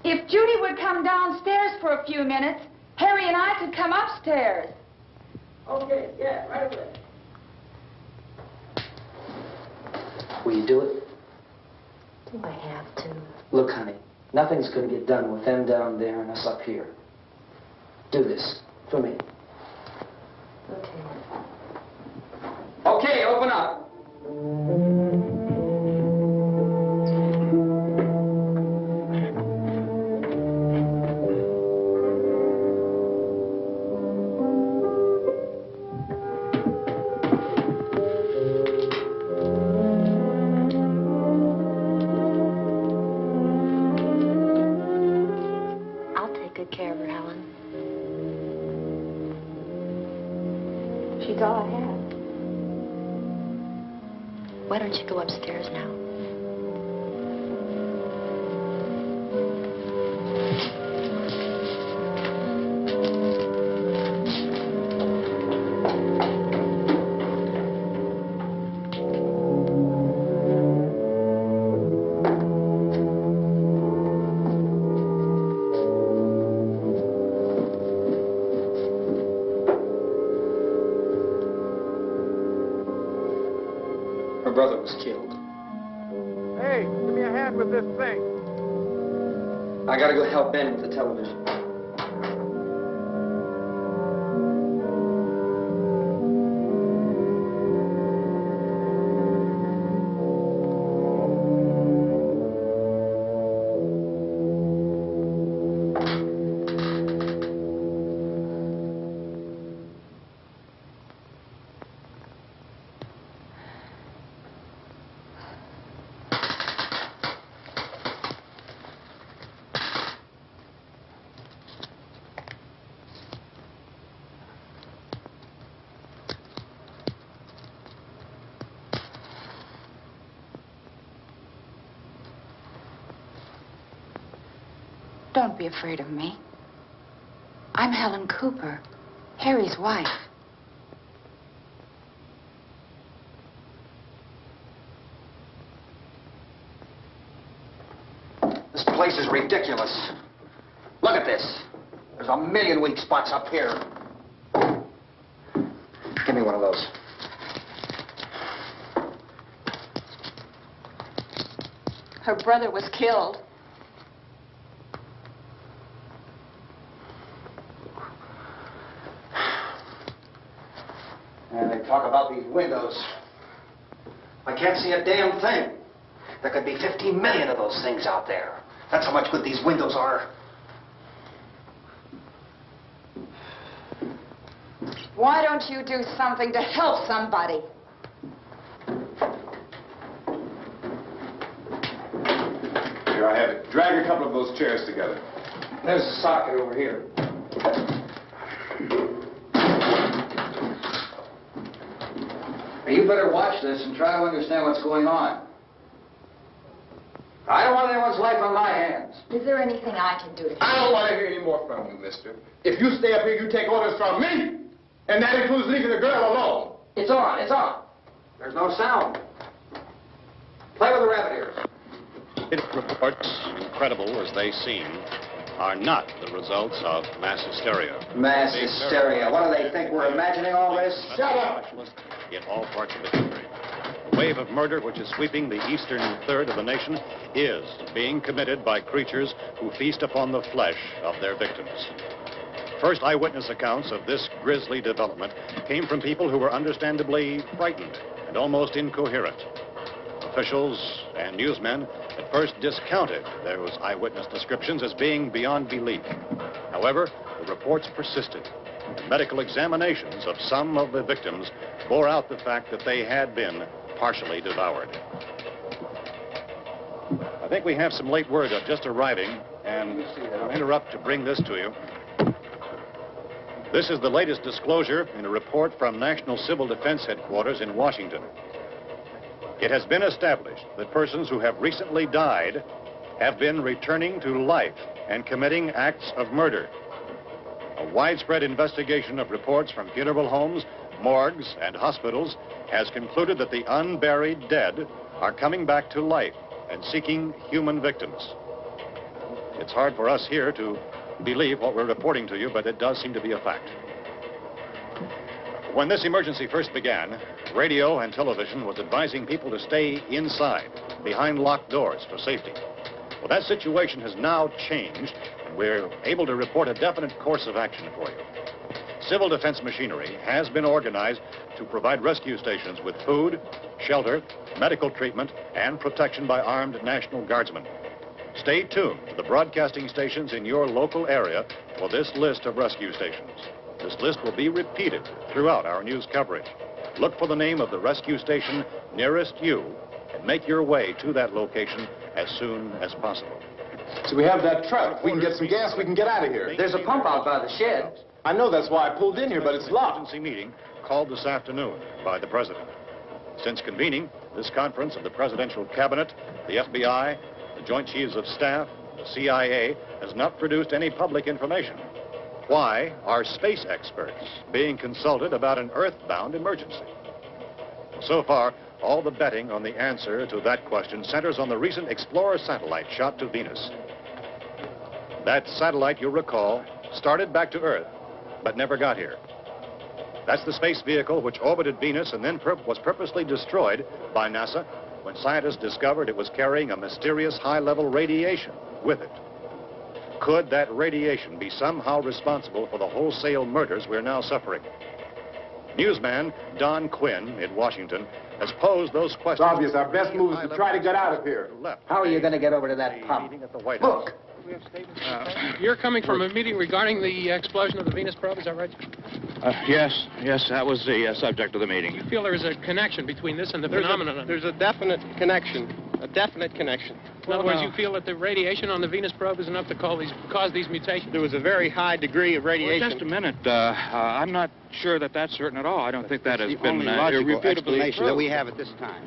If Judy would come downstairs for a few minutes, Harry and I could come upstairs. Okay, yeah, right away. Will you do it? Do I have to? Look, honey, nothing's going to get done with them down there and us up here. Do this for me. Okay. Okay, open up. I'll take good care of her, Helen. She's all I have. Why don't you go upstairs now? Her brother was killed. Hey, give me a hand with this thing. I gotta go help Ben with the television. Don't be afraid of me. I'm Helen Cooper, Harry's wife. This place is ridiculous. Look at this. There's a million weak spots up here. Give me one of those. Her brother was killed. And they talk about these windows. I can't see a damn thing. There could be 15 million of those things out there. That's how much good these windows are. Why don't you do something to help somebody? Here, I have it. Drag a couple of those chairs together. There's a socket over here. You better watch this and try to understand what's going on. I don't want anyone's life on my hands. Is there anything I can do to help? I don't want to hear any more from you, mister. If you stay up here, you take orders from me. And that includes leaving the girl alone. It's on, it's on. There's no sound. Play with the rabbit ears. Reports, incredible as they seem, are not the results of mass hysteria. Mass hysteria. What do they think? We're imagining all this? Shut up! In all parts of the country. The wave of murder which is sweeping the eastern third of the nation is being committed by creatures who feast upon the flesh of their victims. First eyewitness accounts of this grisly development came from people who were understandably frightened and almost incoherent. Officials and newsmen at first discounted those eyewitness descriptions as being beyond belief. However, the reports persisted. And medical examinations of some of the victims bore out the fact that they had been partially devoured. I think we have some late word just arriving, and I'll interrupt to bring this to you. This is the latest disclosure in a report from National Civil Defense Headquarters in Washington. It has been established that persons who have recently died have been returning to life and committing acts of murder. A widespread investigation of reports from funeral homes, morgues, and hospitals has concluded that the unburied dead are coming back to life and seeking human victims. It's hard for us here to believe what we're reporting to you, but it does seem to be a fact. When this emergency first began, radio and television was advising people to stay inside, behind locked doors for safety. Well, that situation has now changed, and we're able to report a definite course of action for you. Civil defense machinery has been organized to provide rescue stations with food, shelter, medical treatment, and protection by armed National Guardsmen. Stay tuned to the broadcasting stations in your local area for this list of rescue stations. This list will be repeated throughout our news coverage. Look for the name of the rescue station nearest you and make your way to that location as soon as possible. So we have that truck. If we can get some gas, we can get out of here. There's a pump out by the shed. I know, that's why I pulled in here, but it's locked. Emergency meeting called this afternoon by the president. Since convening this conference of the Presidential Cabinet, the FBI, the Joint Chiefs of Staff, the CIA has not produced any public information. Why are space experts being consulted about an Earth-bound emergency? So far, all the betting on the answer to that question centers on the recent Explorer satellite shot to Venus. That satellite, you'll recall, started back to Earth, but never got here. That's the space vehicle which orbited Venus and then was purposely destroyed by NASA when scientists discovered it was carrying a mysterious high-level radiation with it. Could that radiation be somehow responsible for the wholesale murders we're now suffering? Newsman Don Quinn in Washington has posed those questions. It's obvious our best move is to try to get out of here. How are you going to get over to that pump? Look! You're coming from a meeting regarding the explosion of the Venus probe, is that right? Yes, that was the subject of the meeting. You feel there is a connection between this and the phenomenon? There's a definite connection. In other words, you feel that the radiation on the Venus probe is enough to cause these mutations? There was a very high degree of radiation. Well, just a minute. I'm not sure that that's certain at all. I don't think that has been logical explanation proved. that we have at this time.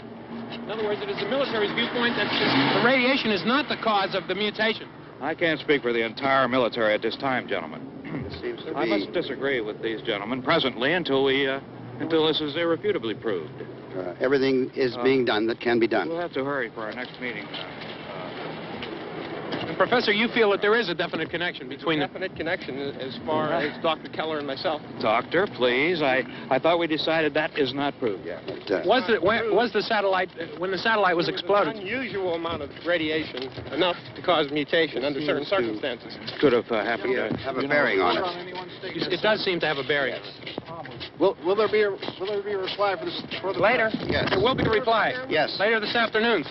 In other words, it is the military's viewpoint that the radiation is not the cause of the mutation. I can't speak for the entire military at this time, gentlemen. I must disagree with these gentlemen presently until this is irrefutably proved. Everything is being done that can be done. We'll have to hurry for our next meeting. And Professor, you feel that there is a definite connection between them? Definite connection as far as Dr. Keller and myself. Doctor, please. I thought we decided that is not proved yet. Was the satellite, when the satellite was exploded? An unusual amount of radiation, enough to cause mutation under certain circumstances. Could have happened. Have a bearing on it. It does seem to have a bearing. Will there be a reply for this? Later? Yes. There will be a reply. Yes. Later this afternoon.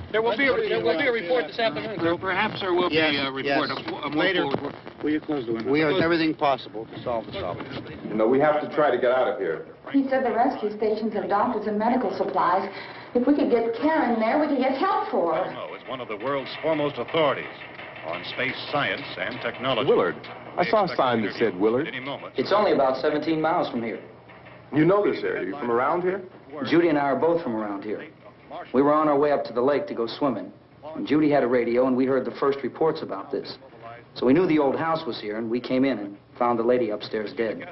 There will be a report this afternoon. Perhaps there will be a report. Yes. Later. Will you close the window? We are everything possible to solve the problem. You know, we have to try to get out of here. He said the rescue stations have doctors and medical supplies. If we could get Karen there, we could get help for her. No, is one of the world's foremost authorities on space science and technology. Willard. I saw a sign that said Willard. Any moment. It's only about 17 miles from here. You know this area. You from around here? Judy and I are both from around here. We were on our way up to the lake to go swimming. And Judy had a radio, and we heard the first reports about this. So we knew the old house was here, and we came in and found the lady upstairs dead.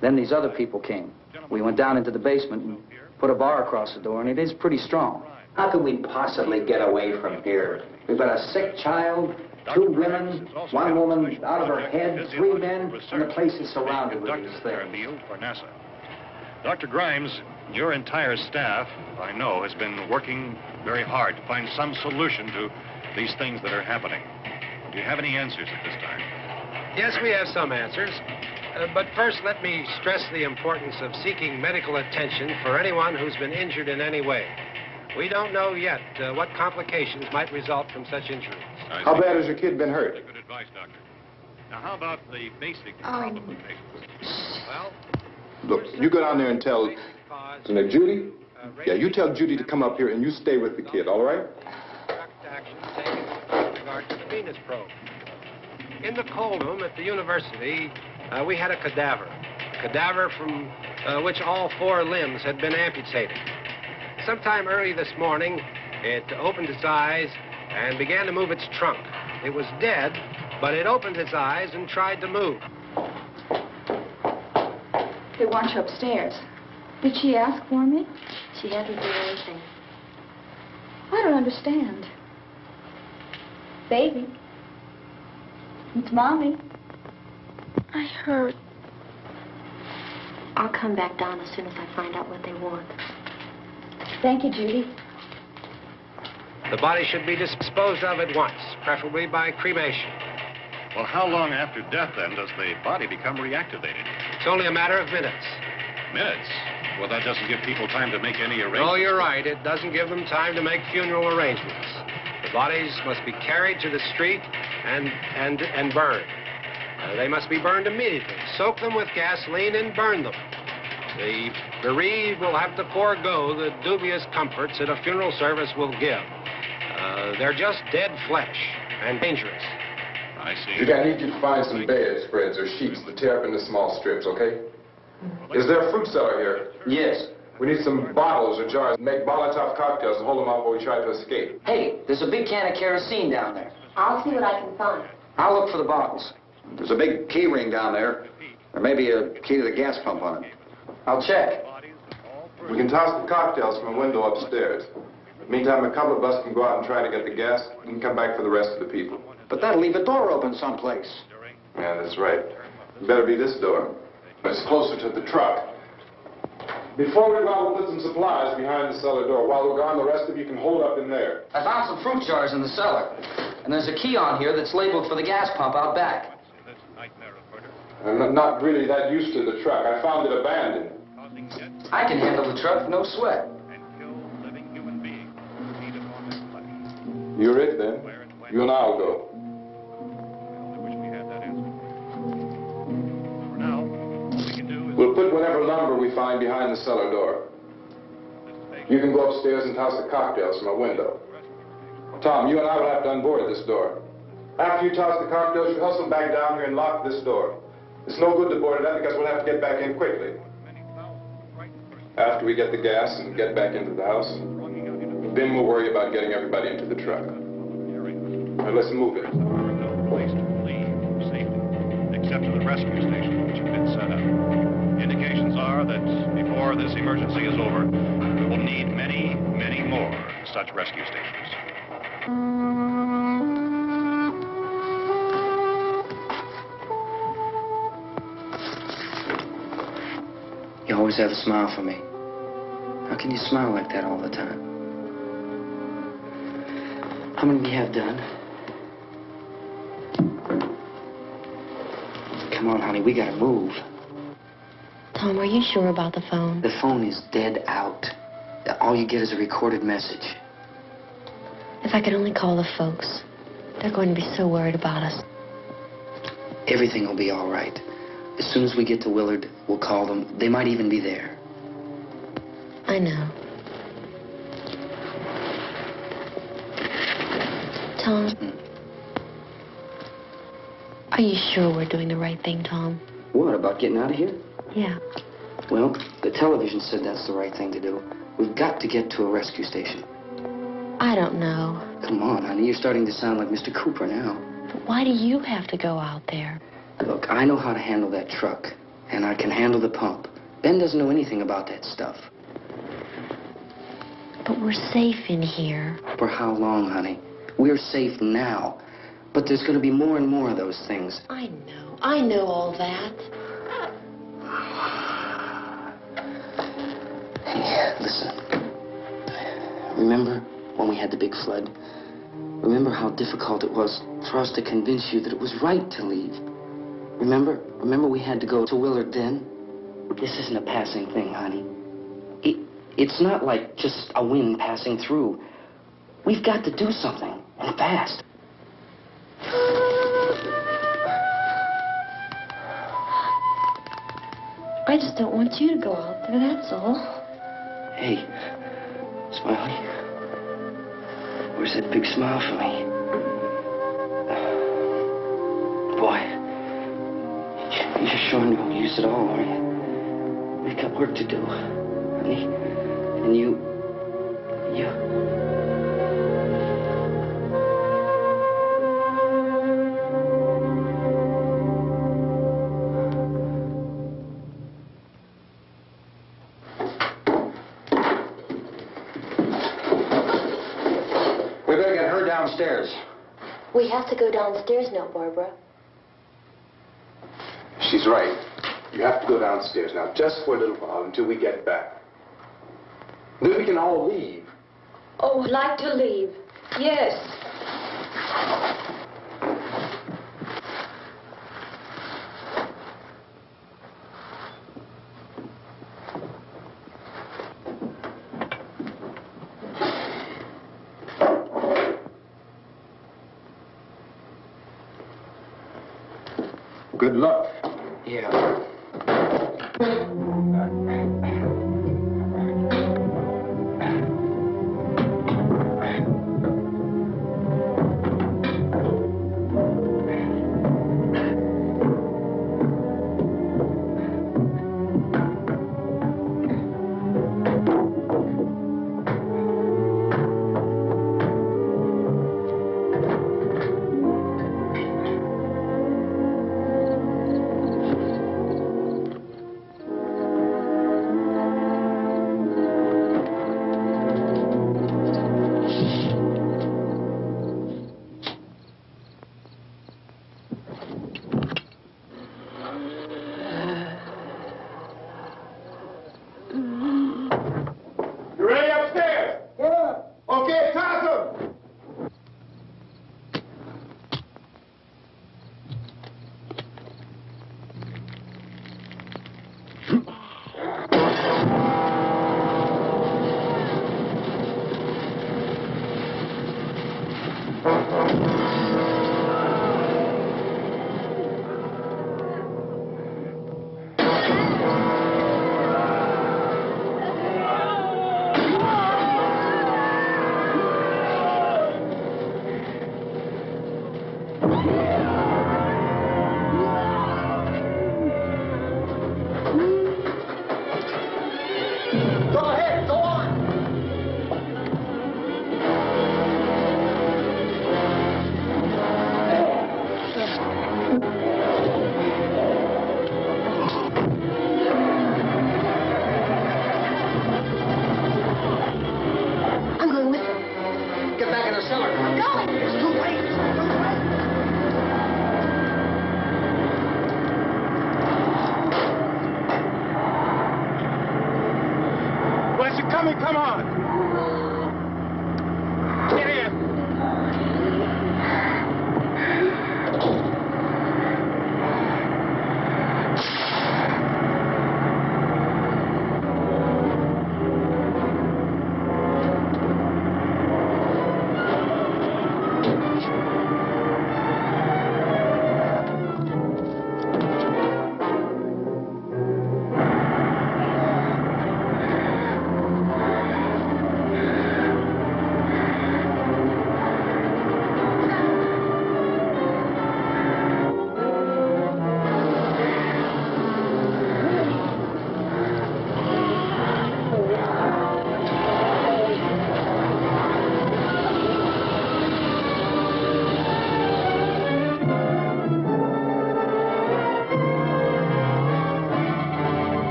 Then these other people came. We went down into the basement and put a bar across the door, and it is pretty strong. How could we possibly get away from here? We've got a sick child, 2 women, 1 woman out of her head, 3 men, and the place is surrounded with these things. For NASA. Dr. Grimes, your entire staff, I know, has been working very hard to find some solution to these things that are happening. Do you have any answers at this time? Yes, we have some answers. But first, let me stress the importance of seeking medical attention for anyone who's been injured in any way. We don't know yet what complications might result from such injuries. How bad has your kid been hurt? Good advice, Doctor. Now, how about the basic Well, look, you go down there and tell, Judy? Yeah, you tell Judy to come up here and you stay with the kid, all right? Action taken with regard to the Venus probe. In the cold room at the university, we had a cadaver from which all 4 limbs had been amputated. Sometime early this morning, it opened its eyes and began to move its trunk. It was dead, but it opened its eyes and tried to move. They want you upstairs. Did she ask for me? She hasn't done anything. I don't understand. Baby. It's Mommy. I heard. I'll come back down as soon as I find out what they want. Thank you, Judy. The body should be disposed of at once, preferably by cremation. Well, how long after death, then, does the body become reactivated? It's only a matter of minutes. Minutes? Well, that doesn't give people time to make any arrangements. No, you're right. It doesn't give them time to make funeral arrangements. The bodies must be carried to the street and burned. They must be burned immediately. Soak them with gasoline and burn them. The bereaved will have to forego the dubious comforts that a funeral service will give. They're just dead flesh and dangerous. I see. Judy, I need you to find some bedspreads or sheets to tear up into small strips, okay? Is there a fruit cellar here? Yes. We need some bottles or jars. Make Molotov cocktails and hold them out while we try to escape. Hey, there's a big can of kerosene down there. I'll see what I can find. I'll look for the bottles. There's a big key ring down there. There may be a key to the gas pump on it. I'll check. We can toss the cocktails from a window upstairs. Meantime, a couple of us can go out and try to get the gas and come back for the rest of the people. But that'll leave a door open someplace. Yeah, that's right. It better be this door. It's closer to the truck. Before we go out, we'll put some supplies behind the cellar door. While we're gone, the rest of you can hold up in there. I found some fruit jars in the cellar. And there's a key on here that's labeled for the gas pump out back. I'm not really that used to the truck. I found it abandoned. I can handle the truck, no sweat. You're it, then. You and I'll go. We'll put whatever lumber we find behind the cellar door. You can go upstairs and toss the cocktails from a window. Tom, you and I will have to unboard this door. After you toss the cocktails, you hustle back down here and lock this door. It's no good to board it up because we'll have to get back in quickly. After we get the gas and get back into the house, then we'll worry about getting everybody into the truck. Now let's move it. No place to leave safely, except to the rescue station, which has been set up. Indications are that before this emergency is over, we will need many, many more such rescue stations. You always have a smile for me. How can you smile like that all the time? How many do you have done? Come on, honey, we gotta move. Tom, are you sure about the phone? The phone is dead out. All you get is a recorded message. If I could only call the folks. They're going to be so worried about us. Everything will be all right. As soon as we get to Willard, we'll call them. They might even be there. I know. Tom? Are you sure we're doing the right thing, Tom? What, about getting out of here? Yeah. Well, the television said that's the right thing to do. We've got to get to a rescue station. I don't know. Come on, honey, you're starting to sound like Mr. Cooper now. But why do you have to go out there? Look, I know how to handle that truck, and I can handle the pump. Ben doesn't know anything about that stuff. But we're safe in here. For how long, honey? We're safe now. But there's going to be more and more of those things. I know. I know all that. Hey, listen. Remember when we had the big flood? Remember how difficult it was for us to convince you that it was right to leave? Remember? Remember we had to go to Willard then? This isn't a passing thing, honey. It's not like just a wind passing through. We've got to do something, and fast. I just don't want you to go out there, that's all. Hey, Smiley. Where's that big smile for me? Boy, you're showing no use at all, aren't you? We've got work to do, honey. And you... We better get her downstairs. We have to go downstairs now, Barbara. She's right. You have to go downstairs now, just for a little while, until we get back. Then we can all leave. Oh, I'd like to leave. Yes. Good luck. Yeah. you coming? Come on. Get in.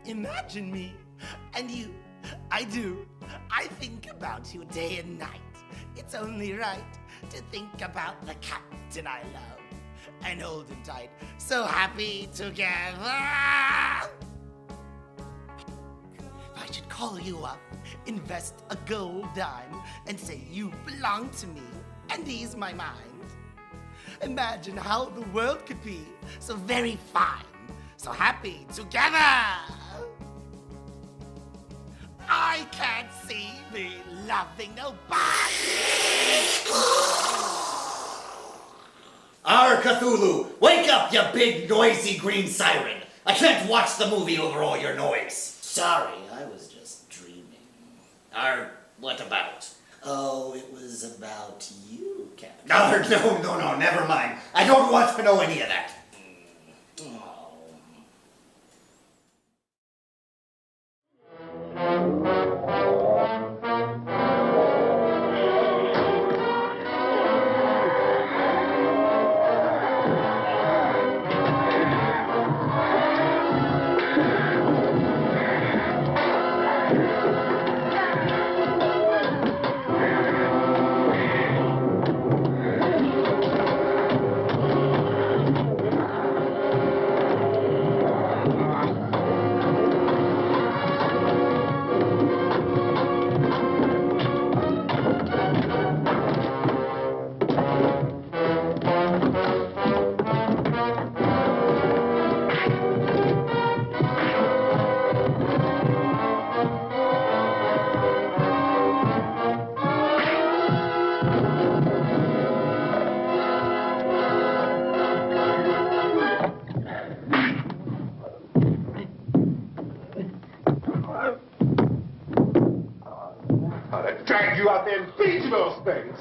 Imagine me and you. I do. I think about you day and night. It's only right to think about the captain I love and hold him tight. So happy together. If I should call you up, invest a gold dime, and say you belong to me and ease my mind. Imagine how the world could be so very fine, so happy together. I can't see me loving nobody. Our Cthulhu, wake up, you big noisy green siren. I can't watch the movie over all your noise. Sorry, I was just dreaming. What about? Oh, it was about you, Captain. No, never mind. I don't want to know any of that. there and feed you those things.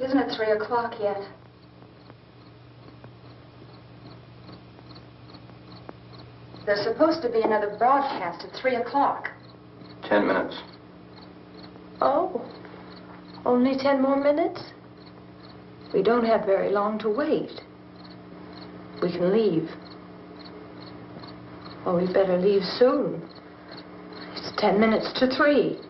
Isn't it 3 o'clock yet? There's supposed to be another broadcast at 3 o'clock. 10 minutes. Oh, only 10 more minutes? We don't have very long to wait. We can leave. Well, we better leave soon. It's 10 minutes to 3.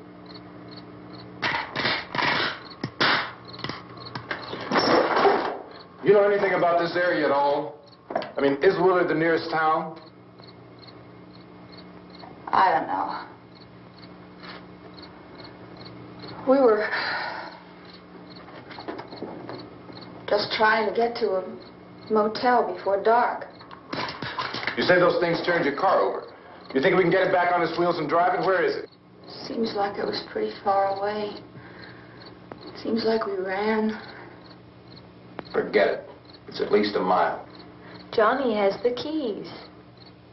You know anything about this area at all? I mean, is Willard the nearest town? I don't know. We were just trying to get to a motel before dark. You say those things turned your car over. You think we can get it back on its wheels and drive it? Where is it? Seems like it was pretty far away. Seems like we ran. Forget it. It's at least a mile. Johnny has the keys.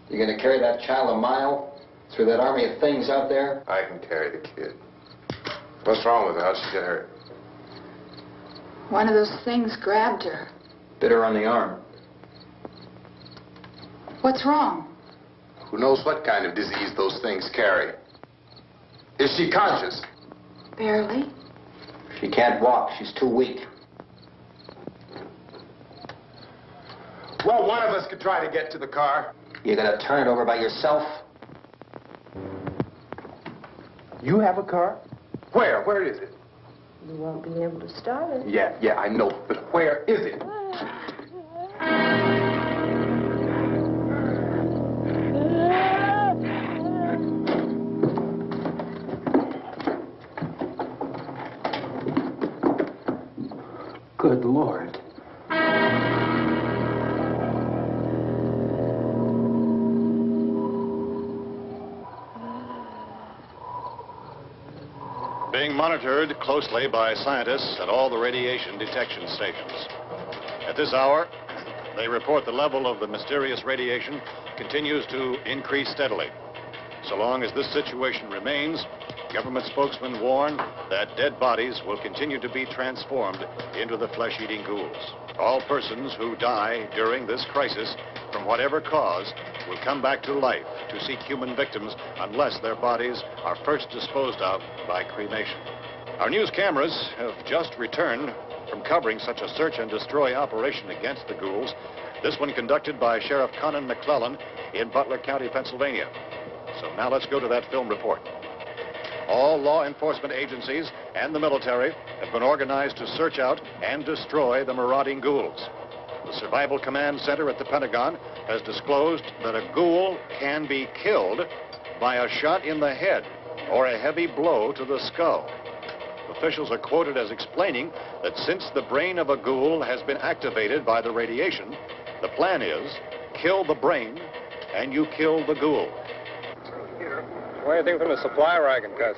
You gonna carry that child a mile through that army of things out there? I can carry the kid. What's wrong with her? How'd she get hurt? One of those things grabbed her. Bit her on the arm. What's wrong? Who knows what kind of disease those things carry? Is she conscious? Barely. She can't walk. She's too weak. Well, one of us could try to get to the car. You gonna turn it over by yourself? You have a car? Where? Where is it? You won't be able to start it. Yeah, I know. But where is it? Good Lord. Being monitored closely by scientists at all the radiation detection stations. At this hour, they report the level of the mysterious radiation continues to increase steadily. So long as this situation remains, government spokesmen warn that dead bodies will continue to be transformed into the flesh-eating ghouls. All persons who die during this crisis, from whatever cause, will come back to life to seek human victims unless their bodies are first disposed of by cremation. Our news cameras have just returned from covering such a search and destroy operation against the ghouls, this one conducted by Sheriff Conan McClellan in Butler County, Pennsylvania. So now let's go to that film report. All law enforcement agencies and the military have been organized to search out and destroy the marauding ghouls. The Survival Command Center at the Pentagon has disclosed that a ghoul can be killed by a shot in the head or a heavy blow to the skull. Officials are quoted as explaining that since the brain of a ghoul has been activated by the radiation, the plan is kill the brain and you kill the ghoul. What do you think from the supply wagon, Gus?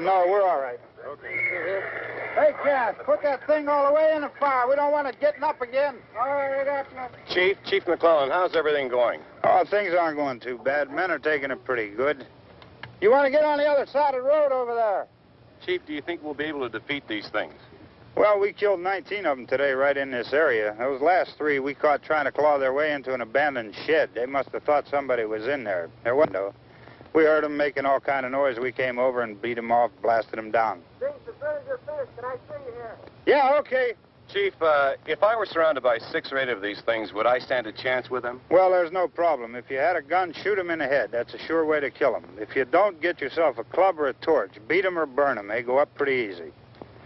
No, we're all right. Hey, Cass, put that thing all the way in the fire. We don't want it getting up again. All right, I got you. Chief McClellan, how's everything going? Oh, things aren't going too bad. Men are taking it pretty good. You want to get on the other side of the road over there? Chief, do you think we'll be able to defeat these things? Well, we killed 19 of them today right in this area. Those last 3 we caught trying to claw their way into an abandoned shed. They must have thought somebody was in there. Their window. We heard them making all kind of noise. We came over and beat them off, blasted them down. Things as soon as you're finished, can I see you here? Yeah, okay. Chief, if I were surrounded by 6 or 8 of these things, would I stand a chance with them? Well, there's no problem. If you had a gun, shoot them in the head. That's a sure way to kill them. If you don't, get yourself a club or a torch. Beat them or burn them. They go up pretty easy.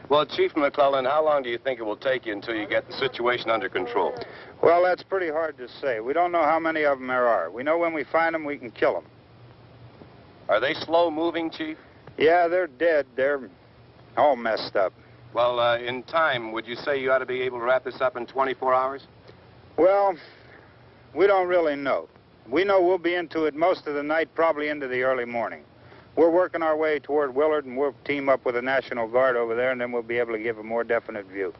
Well, Chief McClellan, how long do you think it will take you until you get the situation under control? Well, that's pretty hard to say. We don't know how many of them there are. We know when we find them, we can kill them. Are they slow-moving, Chief? Yeah, they're dead. They're all messed up. Well, in time, would you say you ought to be able to wrap this up in 24 hours? Well, we don't really know. We know we'll be into it most of the night, probably into the early morning. We're working our way toward Willard, and we'll team up with the National Guard over there, and then we'll be able to give a more definite view.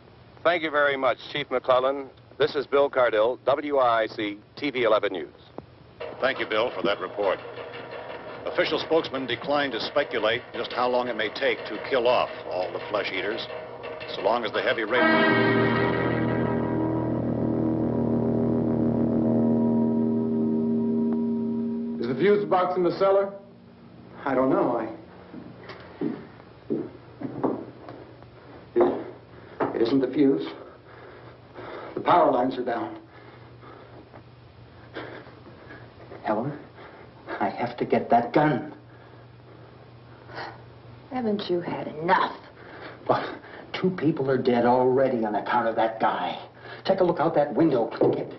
Thank you very much, Chief McClellan. This is Bill Cardill, WIC TV 11 News. Thank you, Bill, for that report. Official spokesman declined to speculate just how long it may take to kill off all the flesh eaters, so long as the heavy rain... Is the fuse box in the cellar? I don't know. It isn't the fuse. The power lines are down. Helen, I have to get that gun. Haven't you had enough? But 2 people are dead already on account of that guy. Take a look out that window, click it.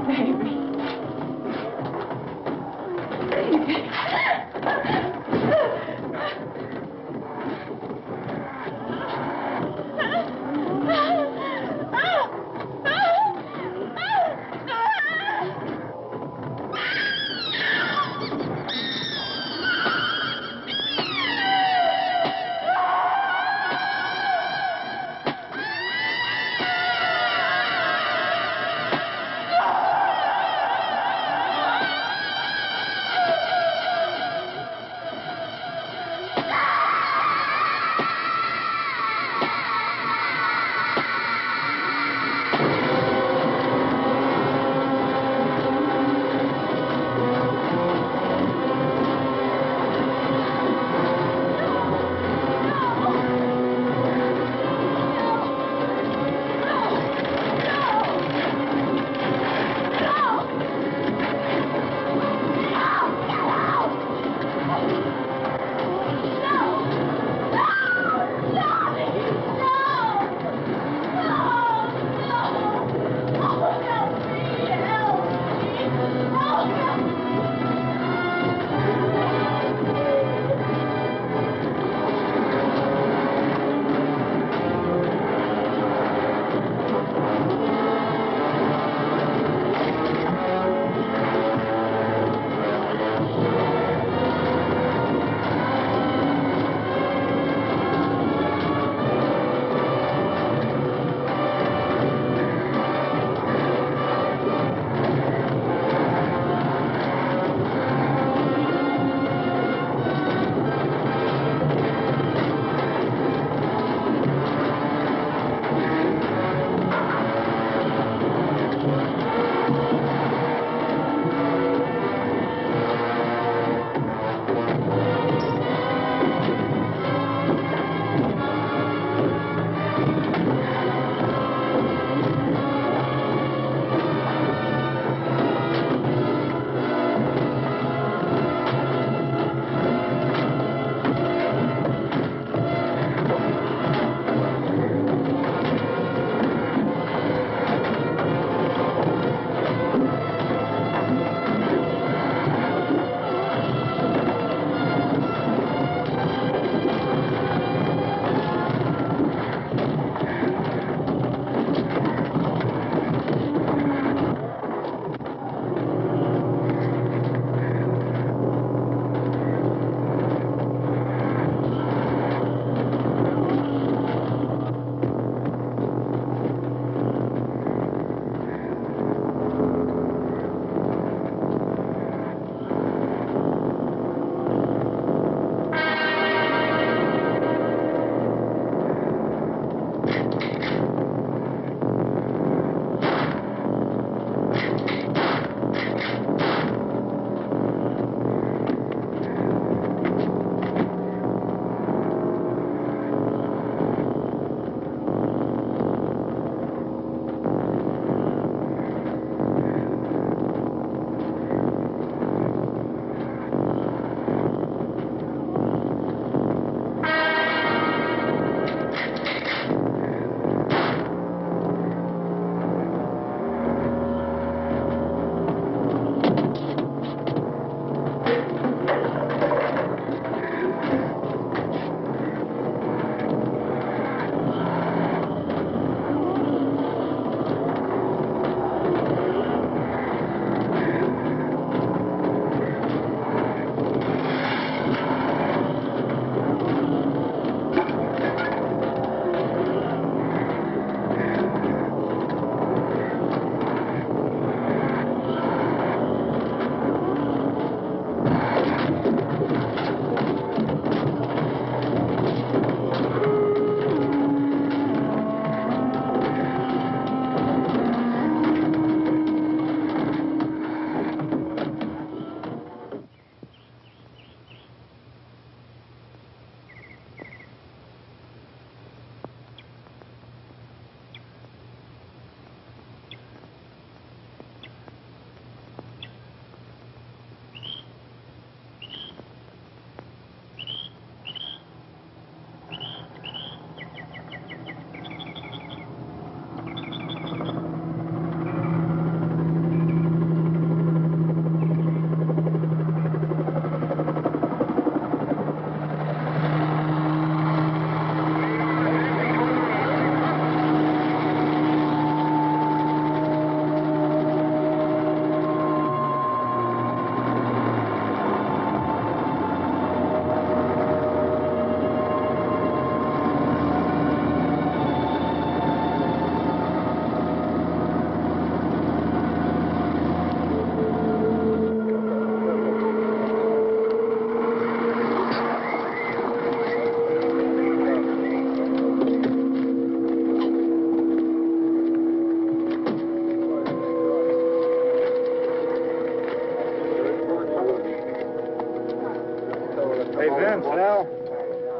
baby. Baby.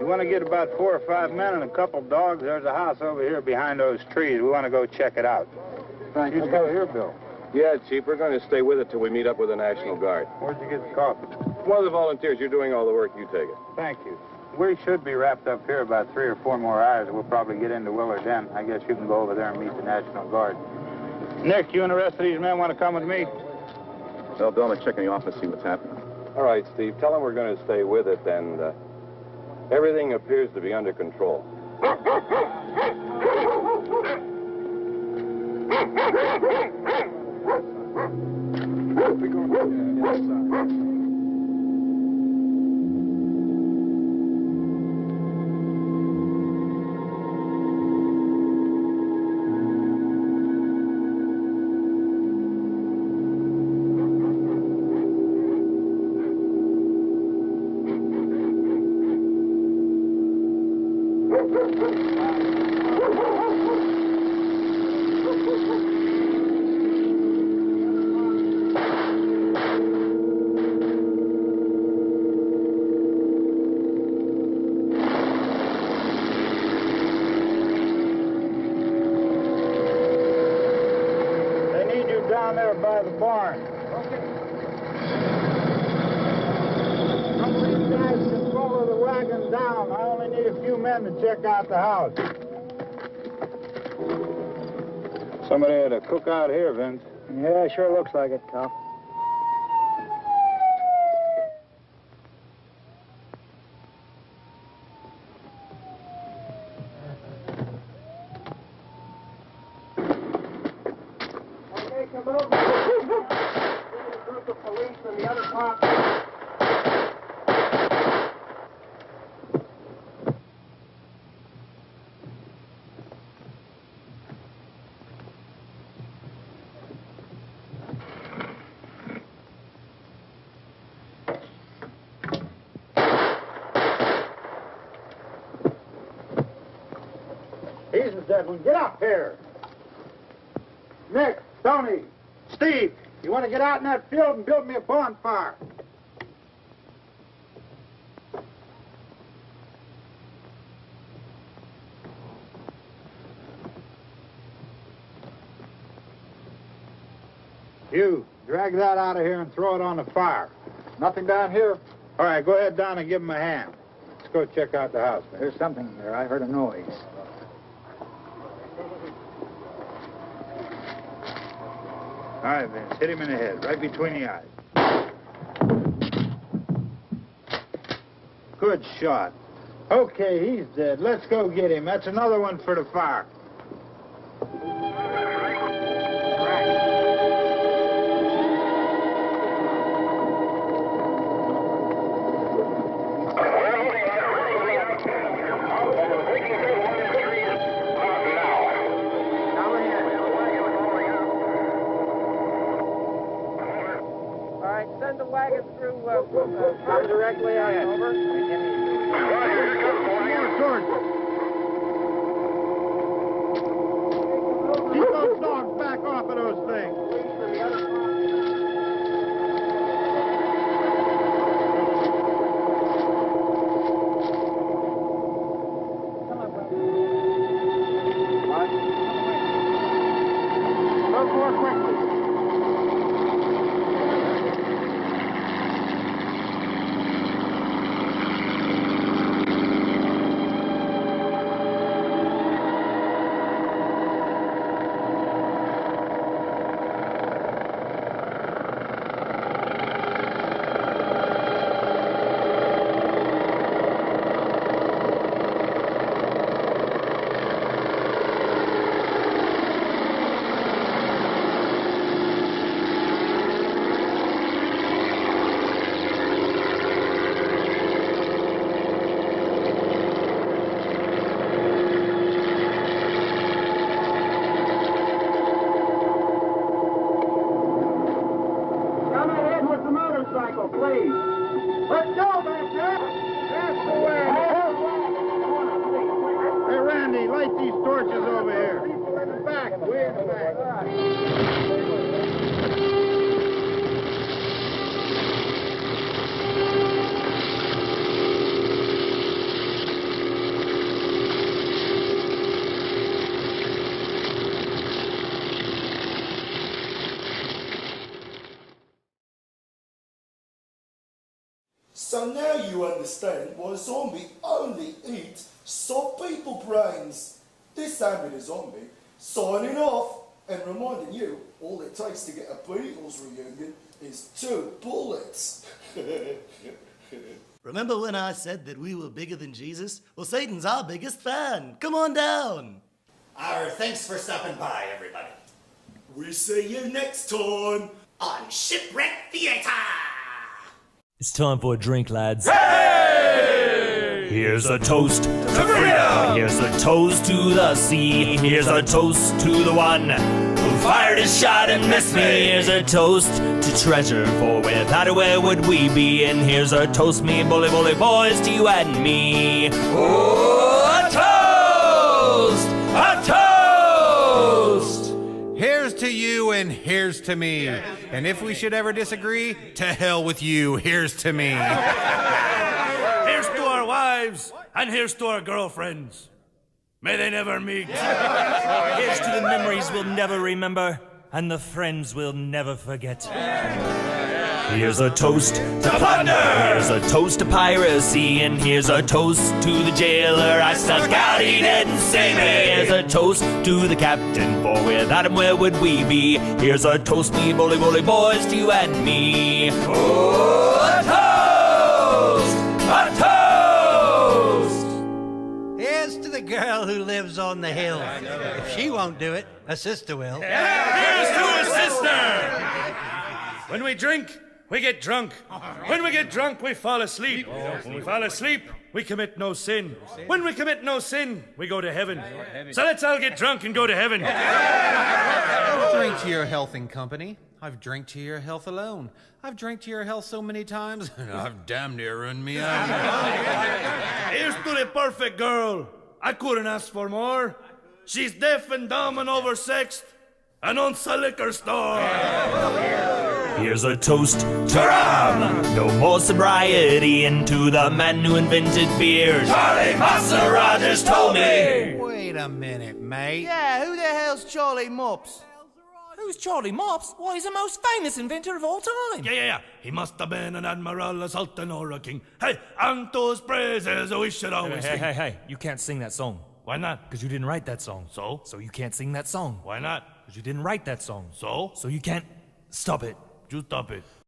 want to get about 4 or 5 men and a couple dogs. There's a house over here behind those trees. We want to go check it out. Thank you. Go here, Bill. Yeah, Chief, we're going to stay with it till we meet up with the National Guard. Where'd you get the coffee? One of the volunteers. You're doing all the work. You take it. Thank you. We should be wrapped up here about 3 or 4 more hours. We'll probably get into Willard then. I guess you can go over there and meet the National Guard. Nick, you and the rest of these men want to come with me? Well, Bill, let's check in the office, see what's happening. All right, Steve. Tell them we're going to stay with it, and everything appears to be under control. Down there by the barn. Okay. Some of these guys can follow the wagon down. I only need a few men to check out the house. Somebody had a cookout here, Vince. Yeah, sure looks like it, Cal. He's the dead one. Get up here. Nick, Tony, Steve, you want to get out in that field and build me a bonfire? You, drag that out of here and throw it on the fire. Nothing down here? All right, go ahead down and give him a hand. Let's go check out the house. There's something there. I heard a noise. All right, Vince, hit him in the head, right between the eyes. Good shot. Okay, he's dead. Let's go get him. That's another one for the fire. Send the wagon through come directly on over. Keep those dogs back off of those things. Move more quickly. Please. Let's go, back there. That's the way. Hey, Randy, light these torches over here. In the back, way in the back. So now you understand why zombie only eat soft people brains. This has been a zombie, signing off and reminding you all it takes to get a Beatles reunion is 2 bullets. Remember when I said that we were bigger than Jesus? Well, Satan's our biggest fan. Come on down. Thanks for stopping by, everybody. We see you next time on Shipwreck Theater. It's time for a drink, lads. Hey! Here's a toast to freedom. Here's a toast to the sea. Here's a toast to the one who fired his shot and missed me. Here's a toast to treasure, for without it, where would we be? And here's a toast, me bully bully boys, to you and me. Oh, a toast! A toast! Here's to you and here's to me. And if we should ever disagree, to hell with you, here's to me. Here's to our wives, and here's to our girlfriends. May they never meet. Here's to the memories we'll never remember, and the friends we'll never forget. Here's a toast to plunder. Here's a toast to piracy, and here's a toast to the jailer I snuck out, he didn't save me. Here's a toast to the captain, for without him, where would we be? Here's a toast, me bully bully boys, to you and me. Oh, a toast! A toast! Here's to the girl who lives on the hill. If she won't do it, a sister will. Here's to a sister! When we drink, we get drunk. When we get drunk, we fall asleep. When we fall asleep, we commit no sin. When we commit no sin, we go to heaven. So let's all get drunk and go to heaven. Drink to your health in company. I've drank to your health alone. I've drank to your health so many times, I've damn near run me out. Here's to the perfect girl. I couldn't ask for more. She's deaf and dumb and oversexed and owns a liquor store. Here's a toast to rum. No more sobriety, and to the man who invented beer, Charlie Massa Rogers told me. Wait a minute, mate. Yeah, who the hell's Charlie Mops? Who's Charlie Mops? Why, he's the most famous inventor of all time. Yeah. He must have been an admiral, a sultan, or a king. Hey, unto his praises we should always sing. Hey, you can't sing that song. Why not? Because you didn't write that song. So? So you can't sing that song. Why not? Because you didn't write that song. So? So you can't stop it. You stop it.